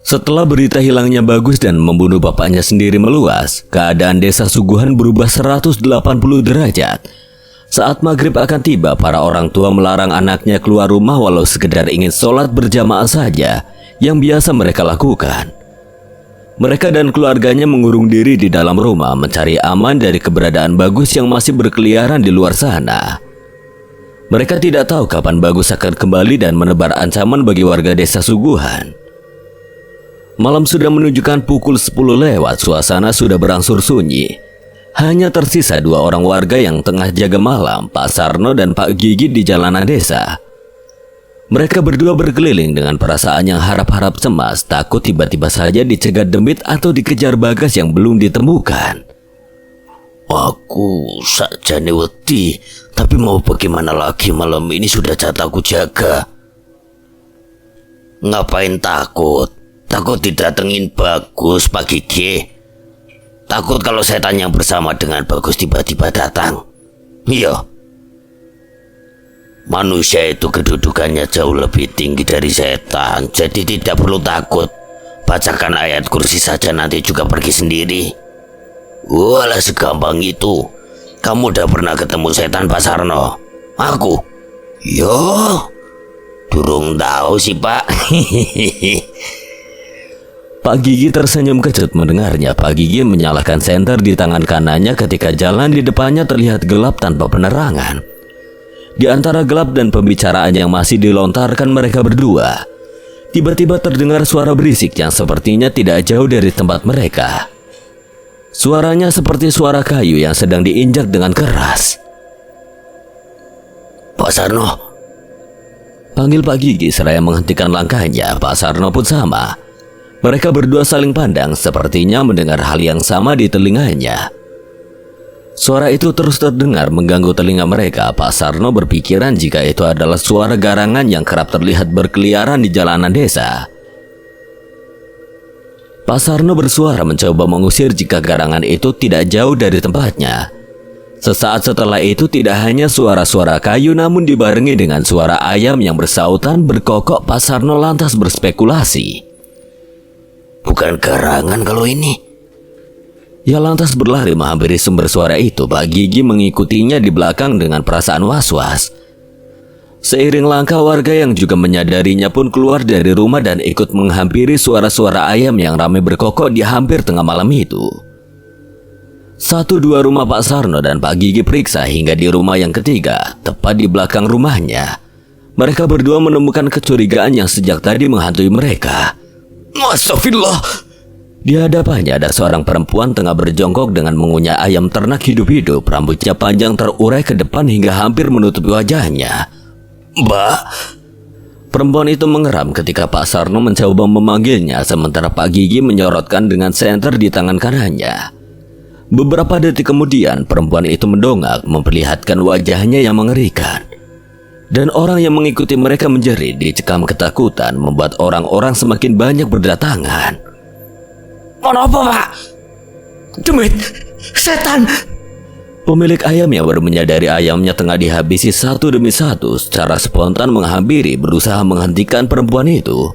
Setelah berita hilangnya Bagus dan membunuh bapaknya sendiri meluas, keadaan desa Suguhan berubah 180 derajat. Saat maghrib akan tiba, para orang tua melarang anaknya keluar rumah walau sekedar ingin sholat berjamaah saja, yang biasa mereka lakukan. Mereka dan keluarganya mengurung diri di dalam rumah mencari aman dari keberadaan Bagus yang masih berkeliaran di luar sana. Mereka tidak tahu kapan Bagus akan kembali dan menebar ancaman bagi warga desa Suguhan. Malam sudah menunjukkan pukul 10 lewat, suasana sudah berangsur sunyi. Hanya tersisa 2 orang warga yang tengah jaga malam, Pak Sarno dan Pak Gigi di jalanan desa. Mereka berdua berkeliling dengan perasaan yang harap-harap cemas, takut tiba-tiba saja dicegat demit atau dikejar Bagas yang belum ditemukan. Aku sakjane wedi, tapi mau bagaimana lagi, malam ini sudah jatahku jaga. Ngapain takut? Takut didatengin Bagus, Pak Gigi. Takut kalau setan yang bersama dengan Bagus tiba-tiba datang. Iya. Manusia itu kedudukannya jauh lebih tinggi dari setan, jadi tidak perlu takut. Bacakan ayat kursi saja nanti juga pergi sendiri. Walah, segampang itu. Kamu udah pernah ketemu setan, Pak Sarno? Aku? Yo, durung tahu sih, Pak. Pak Gigi tersenyum kecut mendengarnya. Pak Gigi menyalakan senter di tangan kanannya ketika jalan di depannya terlihat gelap tanpa penerangan. Di antara gelap dan pembicaraan yang masih dilontarkan mereka berdua, tiba-tiba terdengar suara berisik yang sepertinya tidak jauh dari tempat mereka. Suaranya seperti suara kayu yang sedang diinjak dengan keras. Pak Sarno, panggil Pak Gigi seraya menghentikan langkahnya. Pak Sarno pun sama. Mereka berdua saling pandang, sepertinya mendengar hal yang sama di telinganya. Suara itu terus terdengar mengganggu telinga mereka. Pak Sarno berpikiran jika itu adalah suara garangan yang kerap terlihat berkeliaran di jalanan desa. Pak Sarno bersuara mencoba mengusir jika garangan itu tidak jauh dari tempatnya. Sesaat setelah itu tidak hanya suara-suara kayu namun dibarengi dengan suara ayam yang bersautan berkokok. Pak Sarno lantas berspekulasi. Bukan garangan kalau ini. Ia lantas berlari menghampiri sumber suara itu. Pak Gigi mengikutinya di belakang dengan perasaan was-was. Seiring langkah warga yang juga menyadarinya pun keluar dari rumah dan ikut menghampiri suara-suara ayam yang ramai berkokok di hampir tengah malam itu. 1-2 rumah Pak Sarno dan Pak Gigi periksa hingga di rumah yang ketiga, tepat di belakang rumahnya. Mereka berdua menemukan kecurigaan yang sejak tadi menghantui mereka. Astagfirullah. Di hadapannya ada seorang perempuan tengah berjongkok dengan mengunyah ayam ternak hidup-hidup. Rambutnya panjang terurai ke depan hingga hampir menutupi wajahnya. Mbak. Perempuan itu mengeram ketika Pak Sarno mencoba memanggilnya, sementara Pak Gigi menyorotkan dengan senter di tangan kanannya. Beberapa detik kemudian, perempuan itu mendongak, memperlihatkan wajahnya yang mengerikan. Dan orang yang mengikuti mereka menjerit, dicekam ketakutan, membuat orang-orang semakin banyak berdatangan. Apa, Pak? Demit, setan. Pemilik ayam yang baru menyadari ayamnya tengah dihabisi satu demi satu secara spontan menghampiri, berusaha menghentikan perempuan itu.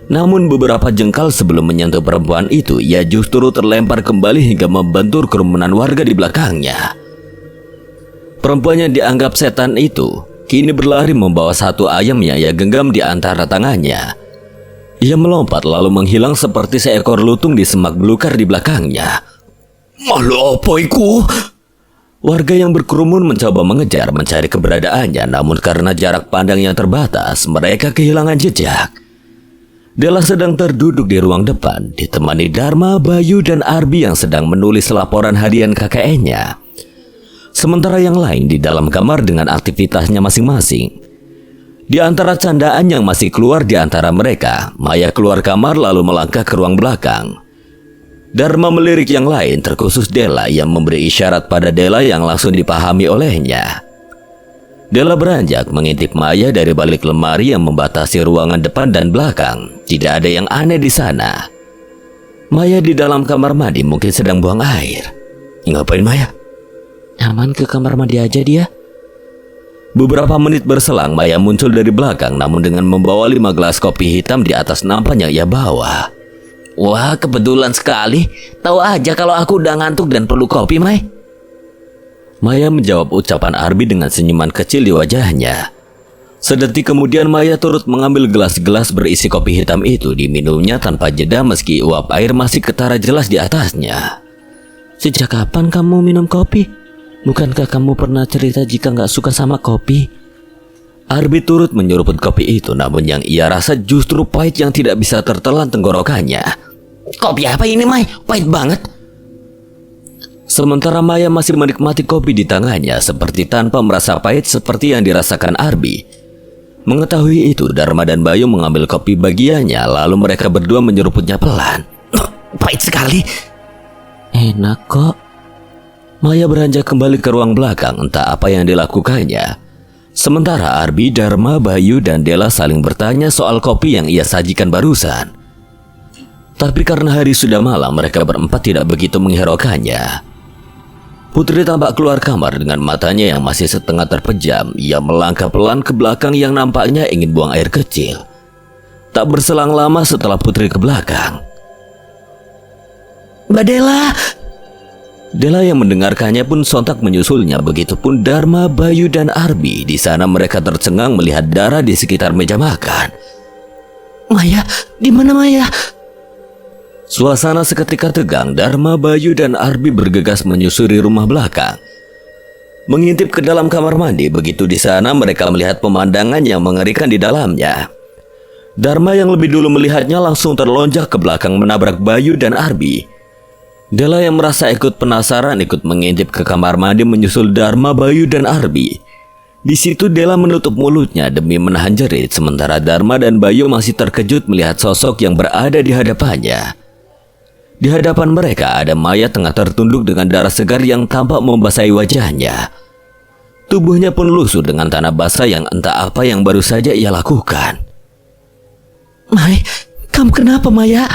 Namun beberapa jengkal sebelum menyentuh perempuan itu, ia justru terlempar kembali hingga membentur kerumunan warga di belakangnya. Perempuan yang dianggap setan itu kini berlari membawa satu ayam yang ia genggam di antara tangannya. Ia melompat lalu menghilang seperti seekor lutung di semak belukar di belakangnya. Malu apa iku? Warga yang berkerumun mencoba mengejar mencari keberadaannya, namun karena jarak pandang yang terbatas, mereka kehilangan jejak. Della sedang terduduk di ruang depan, ditemani Dharma, Bayu, dan Arbi yang sedang menulis laporan harian KKN-nya. Sementara yang lain di dalam kamar dengan aktivitasnya masing-masing. Di antara candaan yang masih keluar di antara mereka, Maya keluar kamar lalu melangkah ke ruang belakang. Dharma melirik yang lain, terkhusus Della yang memberi isyarat pada Della yang langsung dipahami olehnya. Della beranjak mengintip Maya dari balik lemari yang membatasi ruangan depan dan belakang. Tidak ada yang aneh di sana. Maya di dalam kamar mandi mungkin sedang buang air. Ngapain Maya? Aman ke kamar mandi aja dia. Beberapa menit berselang, Maya muncul dari belakang namun dengan membawa 5 gelas kopi hitam di atas nampan yang ia bawa. Wah, kebetulan sekali. Tahu aja kalau aku udah ngantuk dan perlu kopi, Mai. Maya menjawab ucapan Arbi dengan senyuman kecil di wajahnya. Sedetik kemudian Maya turut mengambil gelas-gelas berisi kopi hitam itu, diminumnya tanpa jeda meski uap air masih ketara jelas di atasnya. Sejak kapan kamu minum kopi? Bukankah kamu pernah cerita jika nggak suka sama kopi? Arbi turut menyeruput kopi itu, namun yang ia rasa justru pahit yang tidak bisa tertelan tenggorokannya. Kopi apa ini, Mai? Pahit banget. Sementara Maya masih menikmati kopi di tangannya seperti tanpa merasa pahit seperti yang dirasakan Arbi. Mengetahui itu, Dharma dan Bayu mengambil kopi bagiannya, lalu mereka berdua menyeruputnya pelan. Pahit sekali. Enak kok. Maya beranjak kembali ke ruang belakang, entah apa yang dilakukannya. Sementara Arbi, Dharma, Bayu, dan Della saling bertanya soal kopi yang ia sajikan barusan. Tapi karena hari sudah malam, mereka berempat tidak begitu menghiraukannya. Putri tampak keluar kamar dengan matanya yang masih setengah terpejam. Ia melangkah pelan ke belakang yang nampaknya ingin buang air kecil. Tak berselang lama setelah Putri ke belakang. Mbak Della! Della yang mendengarkannya pun sontak menyusulnya, begitupun Dharma, Bayu, dan Arbi. Di sana mereka tercengang melihat darah di sekitar meja makan. Maya, di mana Maya? Suasana seketika tegang. Dharma, Bayu, dan Arbi bergegas menyusuri rumah belakang, mengintip ke dalam kamar mandi. Begitu di sana mereka melihat pemandangan yang mengerikan di dalamnya. Dharma yang lebih dulu melihatnya langsung terlonjak ke belakang menabrak Bayu dan Arbi. Della yang merasa ikut penasaran ikut mengintip ke kamar mandi menyusul Dharma, Bayu, dan Arbi. Di situ Della menutup mulutnya demi menahan jerit, sementara Dharma dan Bayu masih terkejut melihat sosok yang berada di hadapannya. Di hadapan mereka ada Maya tengah tertunduk dengan darah segar yang tampak membasahi wajahnya. Tubuhnya pun lusuh dengan tanah basah yang entah apa yang baru saja ia lakukan. Mai, kamu kenapa Maya?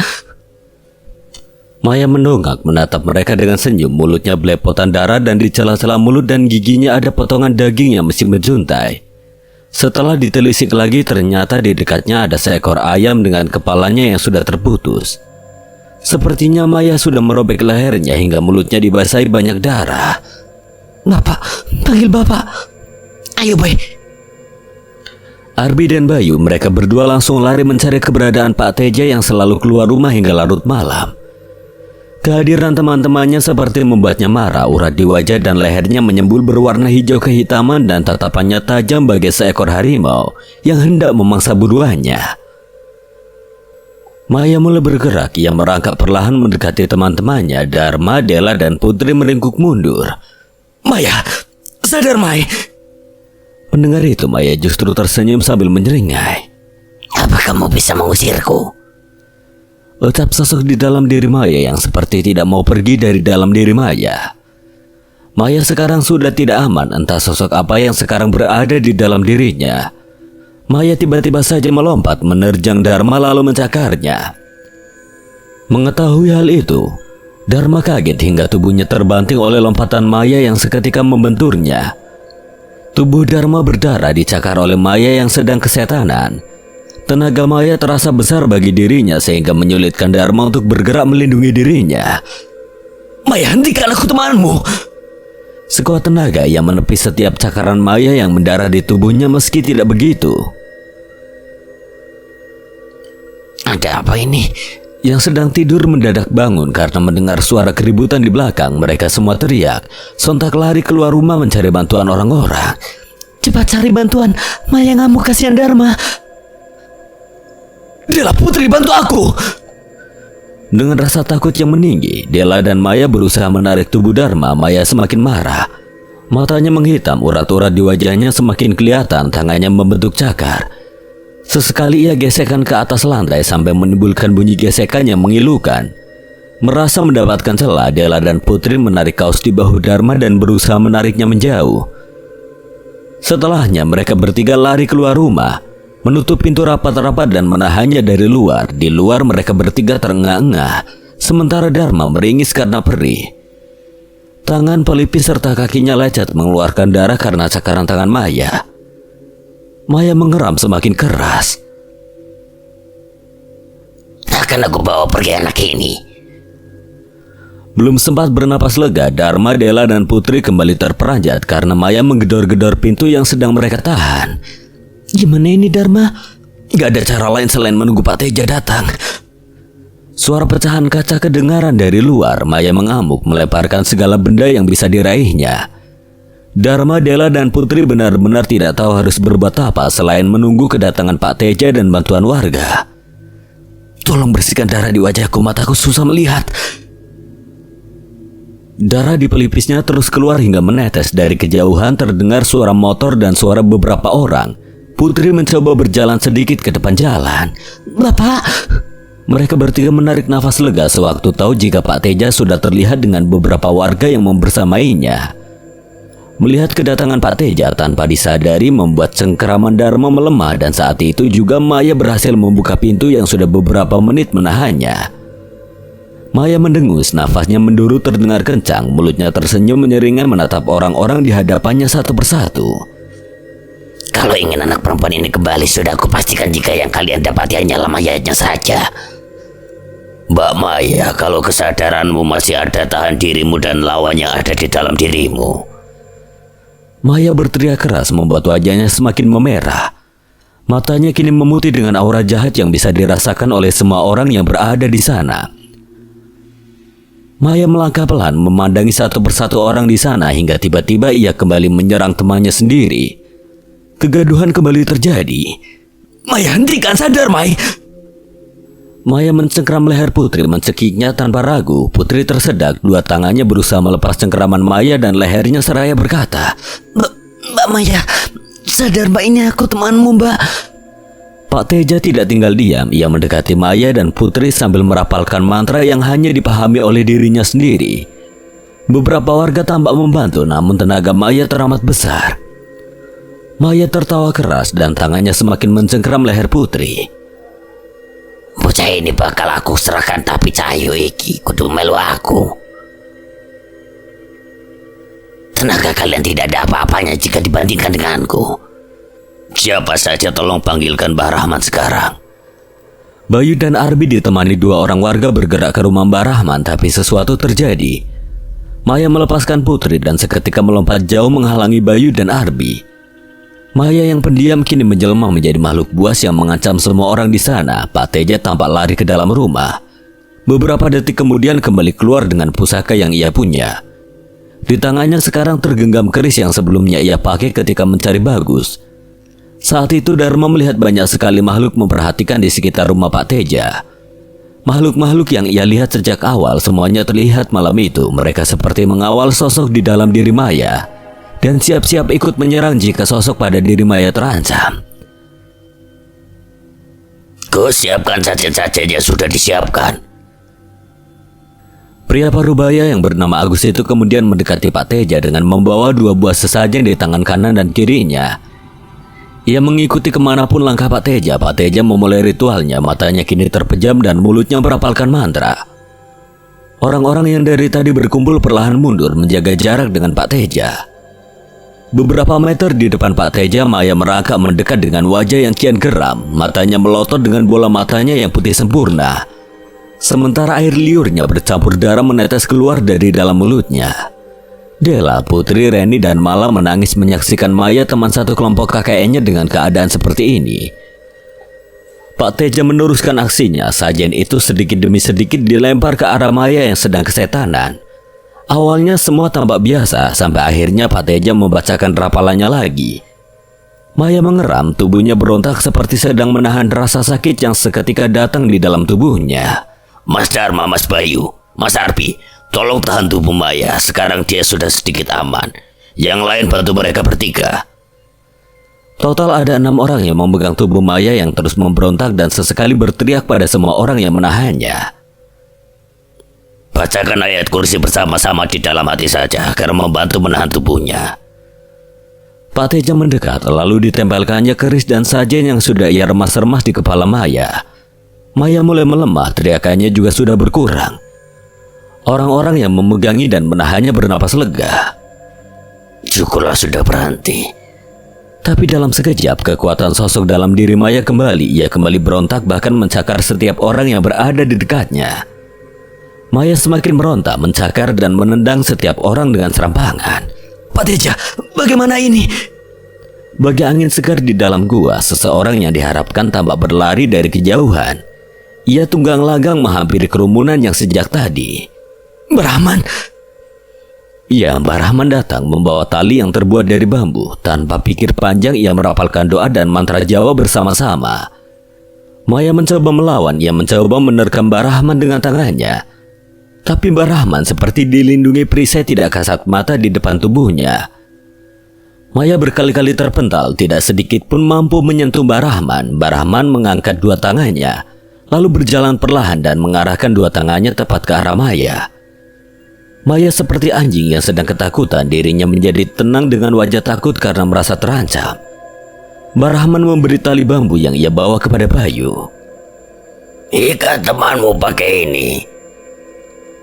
Maya mendongak menatap mereka dengan senyum, mulutnya belepotan darah dan di celah-celah mulut dan giginya ada potongan daging yang masih menjuntai. Setelah ditelisik lagi ternyata di dekatnya ada seekor ayam dengan kepalanya yang sudah terputus. Sepertinya Maya sudah merobek lehernya hingga mulutnya dibasahi banyak darah. Bapak, panggil Bapak. Ayo boy. Arbi dan Bayu, mereka berdua langsung lari mencari keberadaan Pak Teja yang selalu keluar rumah hingga larut malam. Kehadiran teman-temannya seperti membuatnya marah. Urat di wajah dan lehernya menyembul berwarna hijau kehitaman dan tatapannya tajam bagai seekor harimau yang hendak memangsa buruannya. Maya mulai bergerak. Ia merangkak perlahan mendekati teman-temannya. Dharma, Della, dan Putri meringkuk mundur. Maya, sadar Mai. Mendengar itu Maya justru tersenyum sambil menyeringai. Apa kamu bisa mengusirku? Ucap sosok di dalam diri Maya yang seperti tidak mau pergi dari dalam diri Maya. Maya sekarang sudah tidak aman, entah sosok apa yang sekarang berada di dalam dirinya. Maya tiba-tiba saja melompat menerjang Dharma lalu mencakarnya. Mengetahui hal itu, Dharma kaget hingga tubuhnya terbanting oleh lompatan Maya yang seketika membenturnya. Tubuh Dharma berdarah dicakar oleh Maya yang sedang kesetanan. Tenaga Maya terasa besar bagi dirinya sehingga menyulitkan Dharma untuk bergerak melindungi dirinya. Maya, hentikan, aku temanmu. Sekuat tenaga ia menepis setiap cakaran Maya yang mendarah di tubuhnya. Meski tidak begitu, Ada apa ini? yang sedang tidur mendadak bangun karena mendengar suara keributan di belakang. Mereka semua teriak, sontak lari keluar rumah mencari bantuan orang-orang. Cepat cari bantuan, Maya ngamuk, kasihan Dharma. Dela, Putri, bantu aku! Dengan rasa takut yang meninggi, Dela dan Maya berusaha menarik tubuh Dharma. Maya semakin marah. Matanya menghitam, urat-urat di wajahnya semakin kelihatan, tangannya membentuk cakar. Sesekali ia gesekan ke atas lantai sampai menimbulkan bunyi gesekan yang mengilukan. Merasa mendapatkan celah, Dela dan Putri menarik kaos di bahu Dharma dan berusaha menariknya menjauh. Setelahnya mereka bertiga lari keluar rumah, menutup pintu rapat-rapat dan menahannya dari luar. Di luar mereka bertiga terengah-engah, sementara Dharma meringis karena perih. Tangan pelipis serta kakinya lecet mengeluarkan darah karena cakaran tangan Maya. Maya mengeram semakin keras. Akan aku bawa pergi anak ini. Belum sempat bernapas lega, Dharma, Dela, dan Putri kembali terperanjat karena Maya menggedor-gedor pintu yang sedang mereka tahan. Gimana ini, Dharma? Gak ada cara lain selain menunggu Pak Teja datang. Suara pecahan kaca kedengaran dari luar. Maya mengamuk, melemparkan segala benda yang bisa diraihnya. Dharma, Dela, dan Putri benar-benar tidak tahu harus berbuat apa selain menunggu kedatangan Pak Teja dan bantuan warga. Tolong bersihkan darah di wajahku, mataku susah melihat. Darah di pelipisnya terus keluar hingga menetes. Dari kejauhan terdengar suara motor dan suara beberapa orang. Putri mencoba berjalan sedikit ke depan jalan. Bapak! Mereka bertiga menarik nafas lega sewaktu tahu jika Pak Teja sudah terlihat dengan beberapa warga yang membersamainya. Melihat kedatangan Pak Teja tanpa disadari membuat cengkeraman Dharma melemah, dan saat itu juga Maya berhasil membuka pintu yang sudah beberapa menit menahannya. Maya mendengus, nafasnya mendurut terdengar kencang, mulutnya tersenyum menyeringan menatap orang-orang di hadapannya satu persatu. Kalau ingin anak perempuan ini kembali, sudah aku pastikan jika yang kalian dapati hanyalah mayatnya saja. Mbak Maya, kalau kesadaranmu masih ada, tahan dirimu dan lawan yang ada di dalam dirimu. Maya berteriak keras membuat wajahnya semakin memerah. Matanya kini memutih dengan aura jahat yang bisa dirasakan oleh semua orang yang berada di sana. Maya melangkah pelan memandangi satu persatu orang di sana hingga tiba-tiba ia kembali menyerang temannya sendiri. Kegaduhan kembali terjadi. Maya, hentikan, sadar, Mai! Maya mencengkram leher Putri, mencekiknya tanpa ragu. Putri tersedak, dua tangannya berusaha melepas cengkeraman Maya dan lehernya seraya berkata, Mbak Maya, sadar, Mbak, ini aku temanmu, Mbak. Pak Teja tidak tinggal diam. Ia mendekati Maya dan Putri sambil merapalkan mantra yang hanya dipahami oleh dirinya sendiri. Beberapa warga tampak membantu, namun tenaga Maya teramat besar. Maya tertawa keras dan tangannya semakin mencengkram leher Putri. Bocah ini bakal aku serahkan, tapi cahayu iki kudu melu aku. Tenaga kalian tidak ada apa-apanya jika dibandingkan denganku. Siapa saja tolong panggilkan Mbah Rahman sekarang. Bayu dan Arbi ditemani dua orang warga bergerak ke rumah Mbah Rahman, tapi sesuatu terjadi. Maya melepaskan Putri dan seketika melompat jauh menghalangi Bayu dan Arbi. Maya yang pendiam kini menjelma menjadi makhluk buas yang mengancam semua orang di sana. Pak Teja tampak lari ke dalam rumah. Beberapa detik kemudian kembali keluar dengan pusaka yang ia punya. Di tangannya sekarang tergenggam keris yang sebelumnya ia pakai ketika mencari Bagus. Saat itu Dharma melihat banyak sekali makhluk memperhatikan di sekitar rumah Pak Teja. Makhluk-makhluk yang ia lihat sejak awal semuanya terlihat malam itu. Mereka seperti mengawal sosok di dalam diri Maya dan siap-siap ikut menyerang jika sosok pada diri Maya terancam. Ku siapkan sajen-sajen yang sudah disiapkan. Pria parubaya yang bernama Agus itu kemudian mendekati Pak Teja dengan membawa dua buah sesajen di tangan kanan dan kirinya. Ia mengikuti kemanapun langkah Pak Teja. Pak Teja memulai ritualnya, matanya kini terpejam dan mulutnya merapalkan mantra. Orang-orang yang dari tadi berkumpul perlahan mundur menjaga jarak dengan Pak Teja. Beberapa meter di depan Pak Teja, Maya merangkak mendekat dengan wajah yang kian geram. Matanya melotot dengan bola matanya yang putih sempurna. Sementara air liurnya bercampur darah menetes keluar dari dalam mulutnya. Dela, Putri, Reni, dan Mala menangis menyaksikan Maya, teman satu kelompok kakeknya, dengan keadaan seperti ini. Pak Teja meneruskan aksinya. Sajen itu sedikit demi sedikit dilempar ke arah Maya yang sedang kesetanan. Awalnya semua tampak biasa, sampai akhirnya Pak Teja membacakan rapalannya lagi. Maya mengeram, tubuhnya berontak seperti sedang menahan rasa sakit yang seketika datang di dalam tubuhnya. Mas Dharma, Mas Bayu, Mas Arbi, tolong tahan tubuh Maya. Sekarang dia sudah sedikit aman. Yang lain bantu mereka bertiga. Total ada 6 orang yang memegang tubuh Maya yang terus memberontak dan sesekali berteriak pada semua orang yang menahannya. Bacakan ayat kursi bersama-sama di dalam hati saja agar membantu menahan tubuhnya. Pak Teja mendekat lalu ditempelkannya keris dan sajen yang sudah ia remas-remas di kepala Maya. Maya mulai melemah, teriakannya juga sudah berkurang. Orang-orang yang memegangi dan menahannya bernapas lega. Syukurlah sudah berhenti. Tapi dalam sekejap kekuatan sosok dalam diri Maya kembali. Ia kembali berontak bahkan mencakar setiap orang yang berada di dekatnya. Maya semakin merontak, mencakar dan menendang setiap orang dengan serampangan. Pak Teja, bagaimana ini? Bagi angin segar di dalam gua, seseorang yang diharapkan tampak berlari dari kejauhan. Ia tunggang langgang menghampiri kerumunan yang sejak tadi. Brahman. Ya, Mbah Rahman datang membawa tali yang terbuat dari bambu. Tanpa pikir panjang ia merapalkan doa dan mantra Jawa bersama-sama. Maya mencoba melawan, ia mencoba menerkam Mbah Rahman dengan tangannya. Tapi Mbah Rahman seperti dilindungi perisai tidak kasat mata di depan tubuhnya. Maya berkali-kali terpental, tidak sedikit pun mampu menyentuh Mbah Rahman. Mbah Rahman mengangkat 2 tangannya, lalu berjalan perlahan dan mengarahkan 2 tangannya tepat ke arah Maya. Maya seperti anjing yang sedang ketakutan, dirinya menjadi tenang dengan wajah takut karena merasa terancam. Mbah Rahman memberi tali bambu yang ia bawa kepada Bayu. Ikat temanmu pakai ini.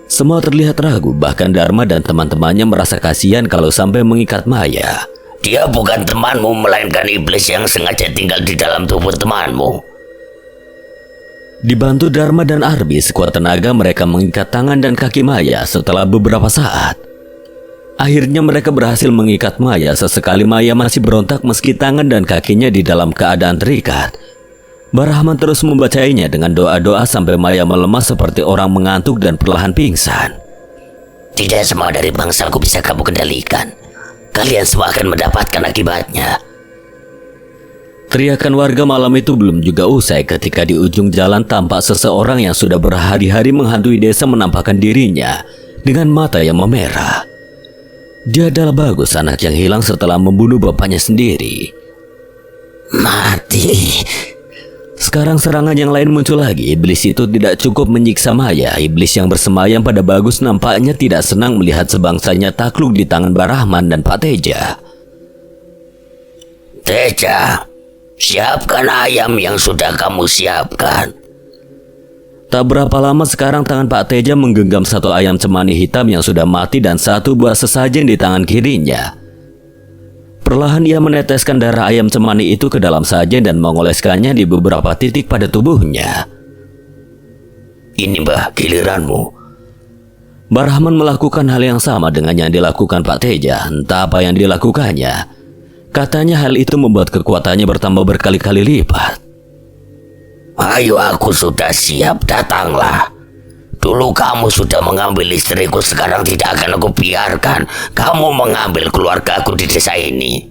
Semua terlihat ragu, bahkan Dharma dan teman-temannya merasa kasihan kalau sampai mengikat Maya. Dia bukan temanmu, melainkan iblis yang sengaja tinggal di dalam tubuh temanmu. Dibantu Dharma dan Arbi, sekuat tenaga mereka mengikat tangan dan kaki Maya setelah beberapa saat. Akhirnya mereka berhasil mengikat Maya. Sesekali Maya masih berontak meski tangan dan kakinya di dalam keadaan terikat. Mbah Rahman terus membacainya dengan doa-doa sampai Maya melemah seperti orang mengantuk dan perlahan pingsan. Tidak semua dari bangsaku bisa kamu kendalikan. Kalian semua akan mendapatkan akibatnya. Teriakan warga malam itu belum juga usai ketika di ujung jalan tampak seseorang yang sudah berhari-hari menghantui desa menampakkan dirinya dengan mata yang memerah. Dia adalah Bagus, anak yang hilang setelah membunuh bapaknya sendiri. Mati. Sekarang serangan yang lain muncul lagi. Iblis itu tidak cukup menyiksa Maya. Iblis yang bersemayam pada Bagus nampaknya tidak senang melihat sebangsanya takluk di tangan Mbah Rahman dan Pak Teja. Teja, siapkan ayam yang sudah kamu siapkan. Tak berapa lama sekarang tangan Pak Teja menggenggam 1 ayam cemani hitam yang sudah mati dan 1 buah sesajen di tangan kirinya. Perlahan ia meneteskan darah ayam cemani itu ke dalam sajen dan mengoleskannya di beberapa titik pada tubuhnya. Ini Mbah, giliranmu. Mbah Rahman melakukan hal yang sama dengan yang dilakukan Pak Teja. Entah apa yang dilakukannya. Katanya hal itu membuat kekuatannya bertambah berkali-kali lipat. Ayo, aku sudah siap, datanglah. Dulu kamu sudah mengambil istriku, sekarang tidak akan aku biarkan kamu mengambil keluargaku di desa ini.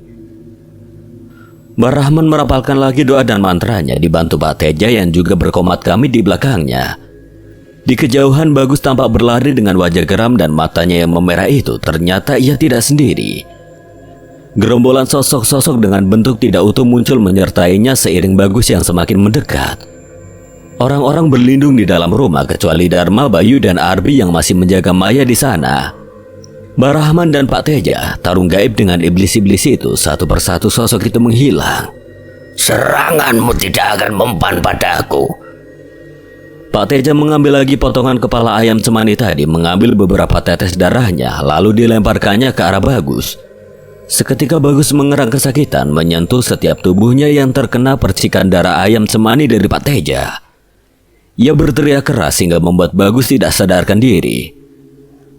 Mbah Rahman merapalkan lagi doa dan mantranya dibantu Pak Teja yang juga berkomat kami di belakangnya. Di kejauhan Bagus tampak berlari dengan wajah geram dan matanya yang memerah itu. Ternyata ia tidak sendiri. Gerombolan sosok-sosok dengan bentuk tidak utuh muncul menyertainya seiring Bagus yang semakin mendekat. Orang-orang berlindung di dalam rumah kecuali Dharma, Bayu, dan Arbi yang masih menjaga Maya di sana. Mbah Rahman dan Pak Teja tarung gaib dengan iblis-iblis itu. Satu persatu sosok itu menghilang. Seranganmu tidak akan mempan padaku. Pak Teja mengambil lagi potongan kepala ayam cemani tadi, mengambil beberapa tetes darahnya, lalu dilemparkannya ke arah Bagus. Seketika Bagus mengerang kesakitan, menyentuh setiap tubuhnya yang terkena percikan darah ayam cemani dari Pak Teja. Ia berteriak keras hingga membuat Bagus tidak sadarkan diri.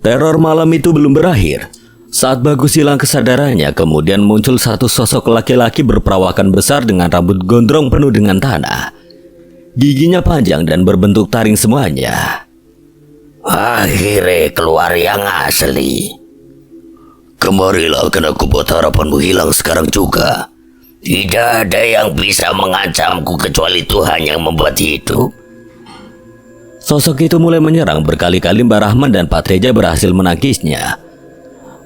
Teror malam itu belum berakhir. Saat Bagus hilang kesadarannya, kemudian muncul 1 sosok laki-laki berperawakan besar dengan rambut gondrong penuh dengan tanah. Giginya panjang dan berbentuk taring semuanya. Akhirnya keluar yang asli. Kemarilah, karena aku buat harapanmu hilang sekarang juga. Tidak ada yang bisa mengancamku kecuali Tuhan yang membuat hidup. Sosok itu mulai menyerang berkali-kali Mbah Rahman dan Pak Teja berhasil menangkisnya.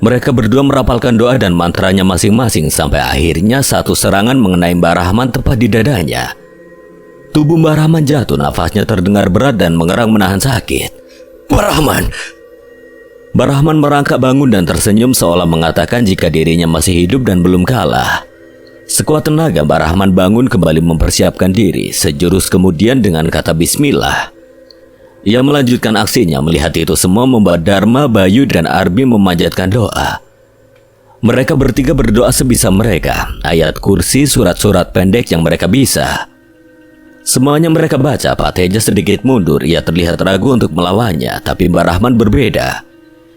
Mereka berdua merapalkan doa dan mantranya masing-masing sampai akhirnya satu serangan mengenai Mbah Rahman tepat di dadanya. Tubuh Mbah Rahman jatuh, nafasnya terdengar berat dan mengerang menahan sakit. Mbah Rahman! Mbah Rahman merangkak bangun dan tersenyum seolah mengatakan jika dirinya masih hidup dan belum kalah. Sekuat tenaga Mbah Rahman bangun kembali mempersiapkan diri. Sejurus kemudian dengan kata bismillah, ia melanjutkan aksinya. Melihat itu semua membuat Dharma, Bayu, dan Arbi memanjatkan doa. Mereka bertiga berdoa sebisa mereka. Ayat kursi, surat-surat pendek yang mereka bisa. Semuanya mereka baca. Pak Teja sedikit mundur. Ia terlihat ragu untuk melawannya. Tapi Mbah Rahman berbeda.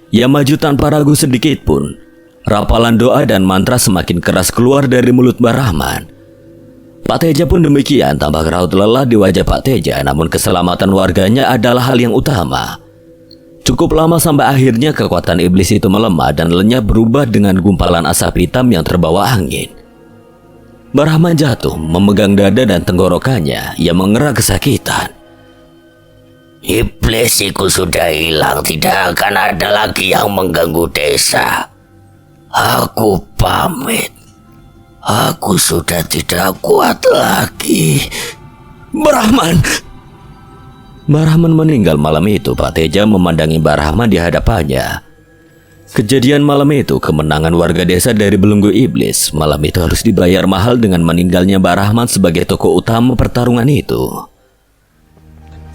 Ia maju tanpa ragu sedikit pun. Rapalan doa dan mantra semakin keras keluar dari mulut Mbah Rahman. Pak Teja pun demikian, tampak raut lelah di wajah Pak Teja, namun keselamatan warganya adalah hal yang utama. Cukup lama sampai akhirnya kekuatan iblis itu melemah dan lenyap berubah dengan gumpalan asap hitam yang terbawa angin. Mbah Rahman jatuh, memegang dada dan tenggorokannya. Ia mengerah kesakitan. Iblis itu sudah hilang, tidak akan ada lagi yang mengganggu desa. Aku pamit. Aku sudah tidak kuat lagi. Mbah Rahman! Mbah Rahman meninggal malam itu. Pak Teja memandangi Mbah Rahman di hadapannya. Kejadian malam itu kemenangan warga desa dari belenggu iblis. Malam itu harus dibayar mahal dengan meninggalnya Mbah Rahman sebagai tokoh utama pertarungan itu.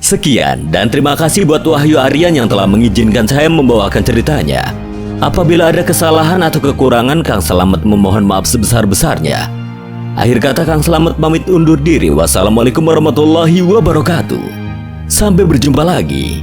Sekian dan terima kasih buat Wahyu Aryan yang telah mengizinkan saya membawakan ceritanya. Apabila ada kesalahan atau kekurangan, Kang Slamet memohon maaf sebesar-besarnya. Akhir kata, Kang Slamet pamit undur diri. Wassalamualaikum warahmatullahi wabarakatuh. Sampai berjumpa lagi.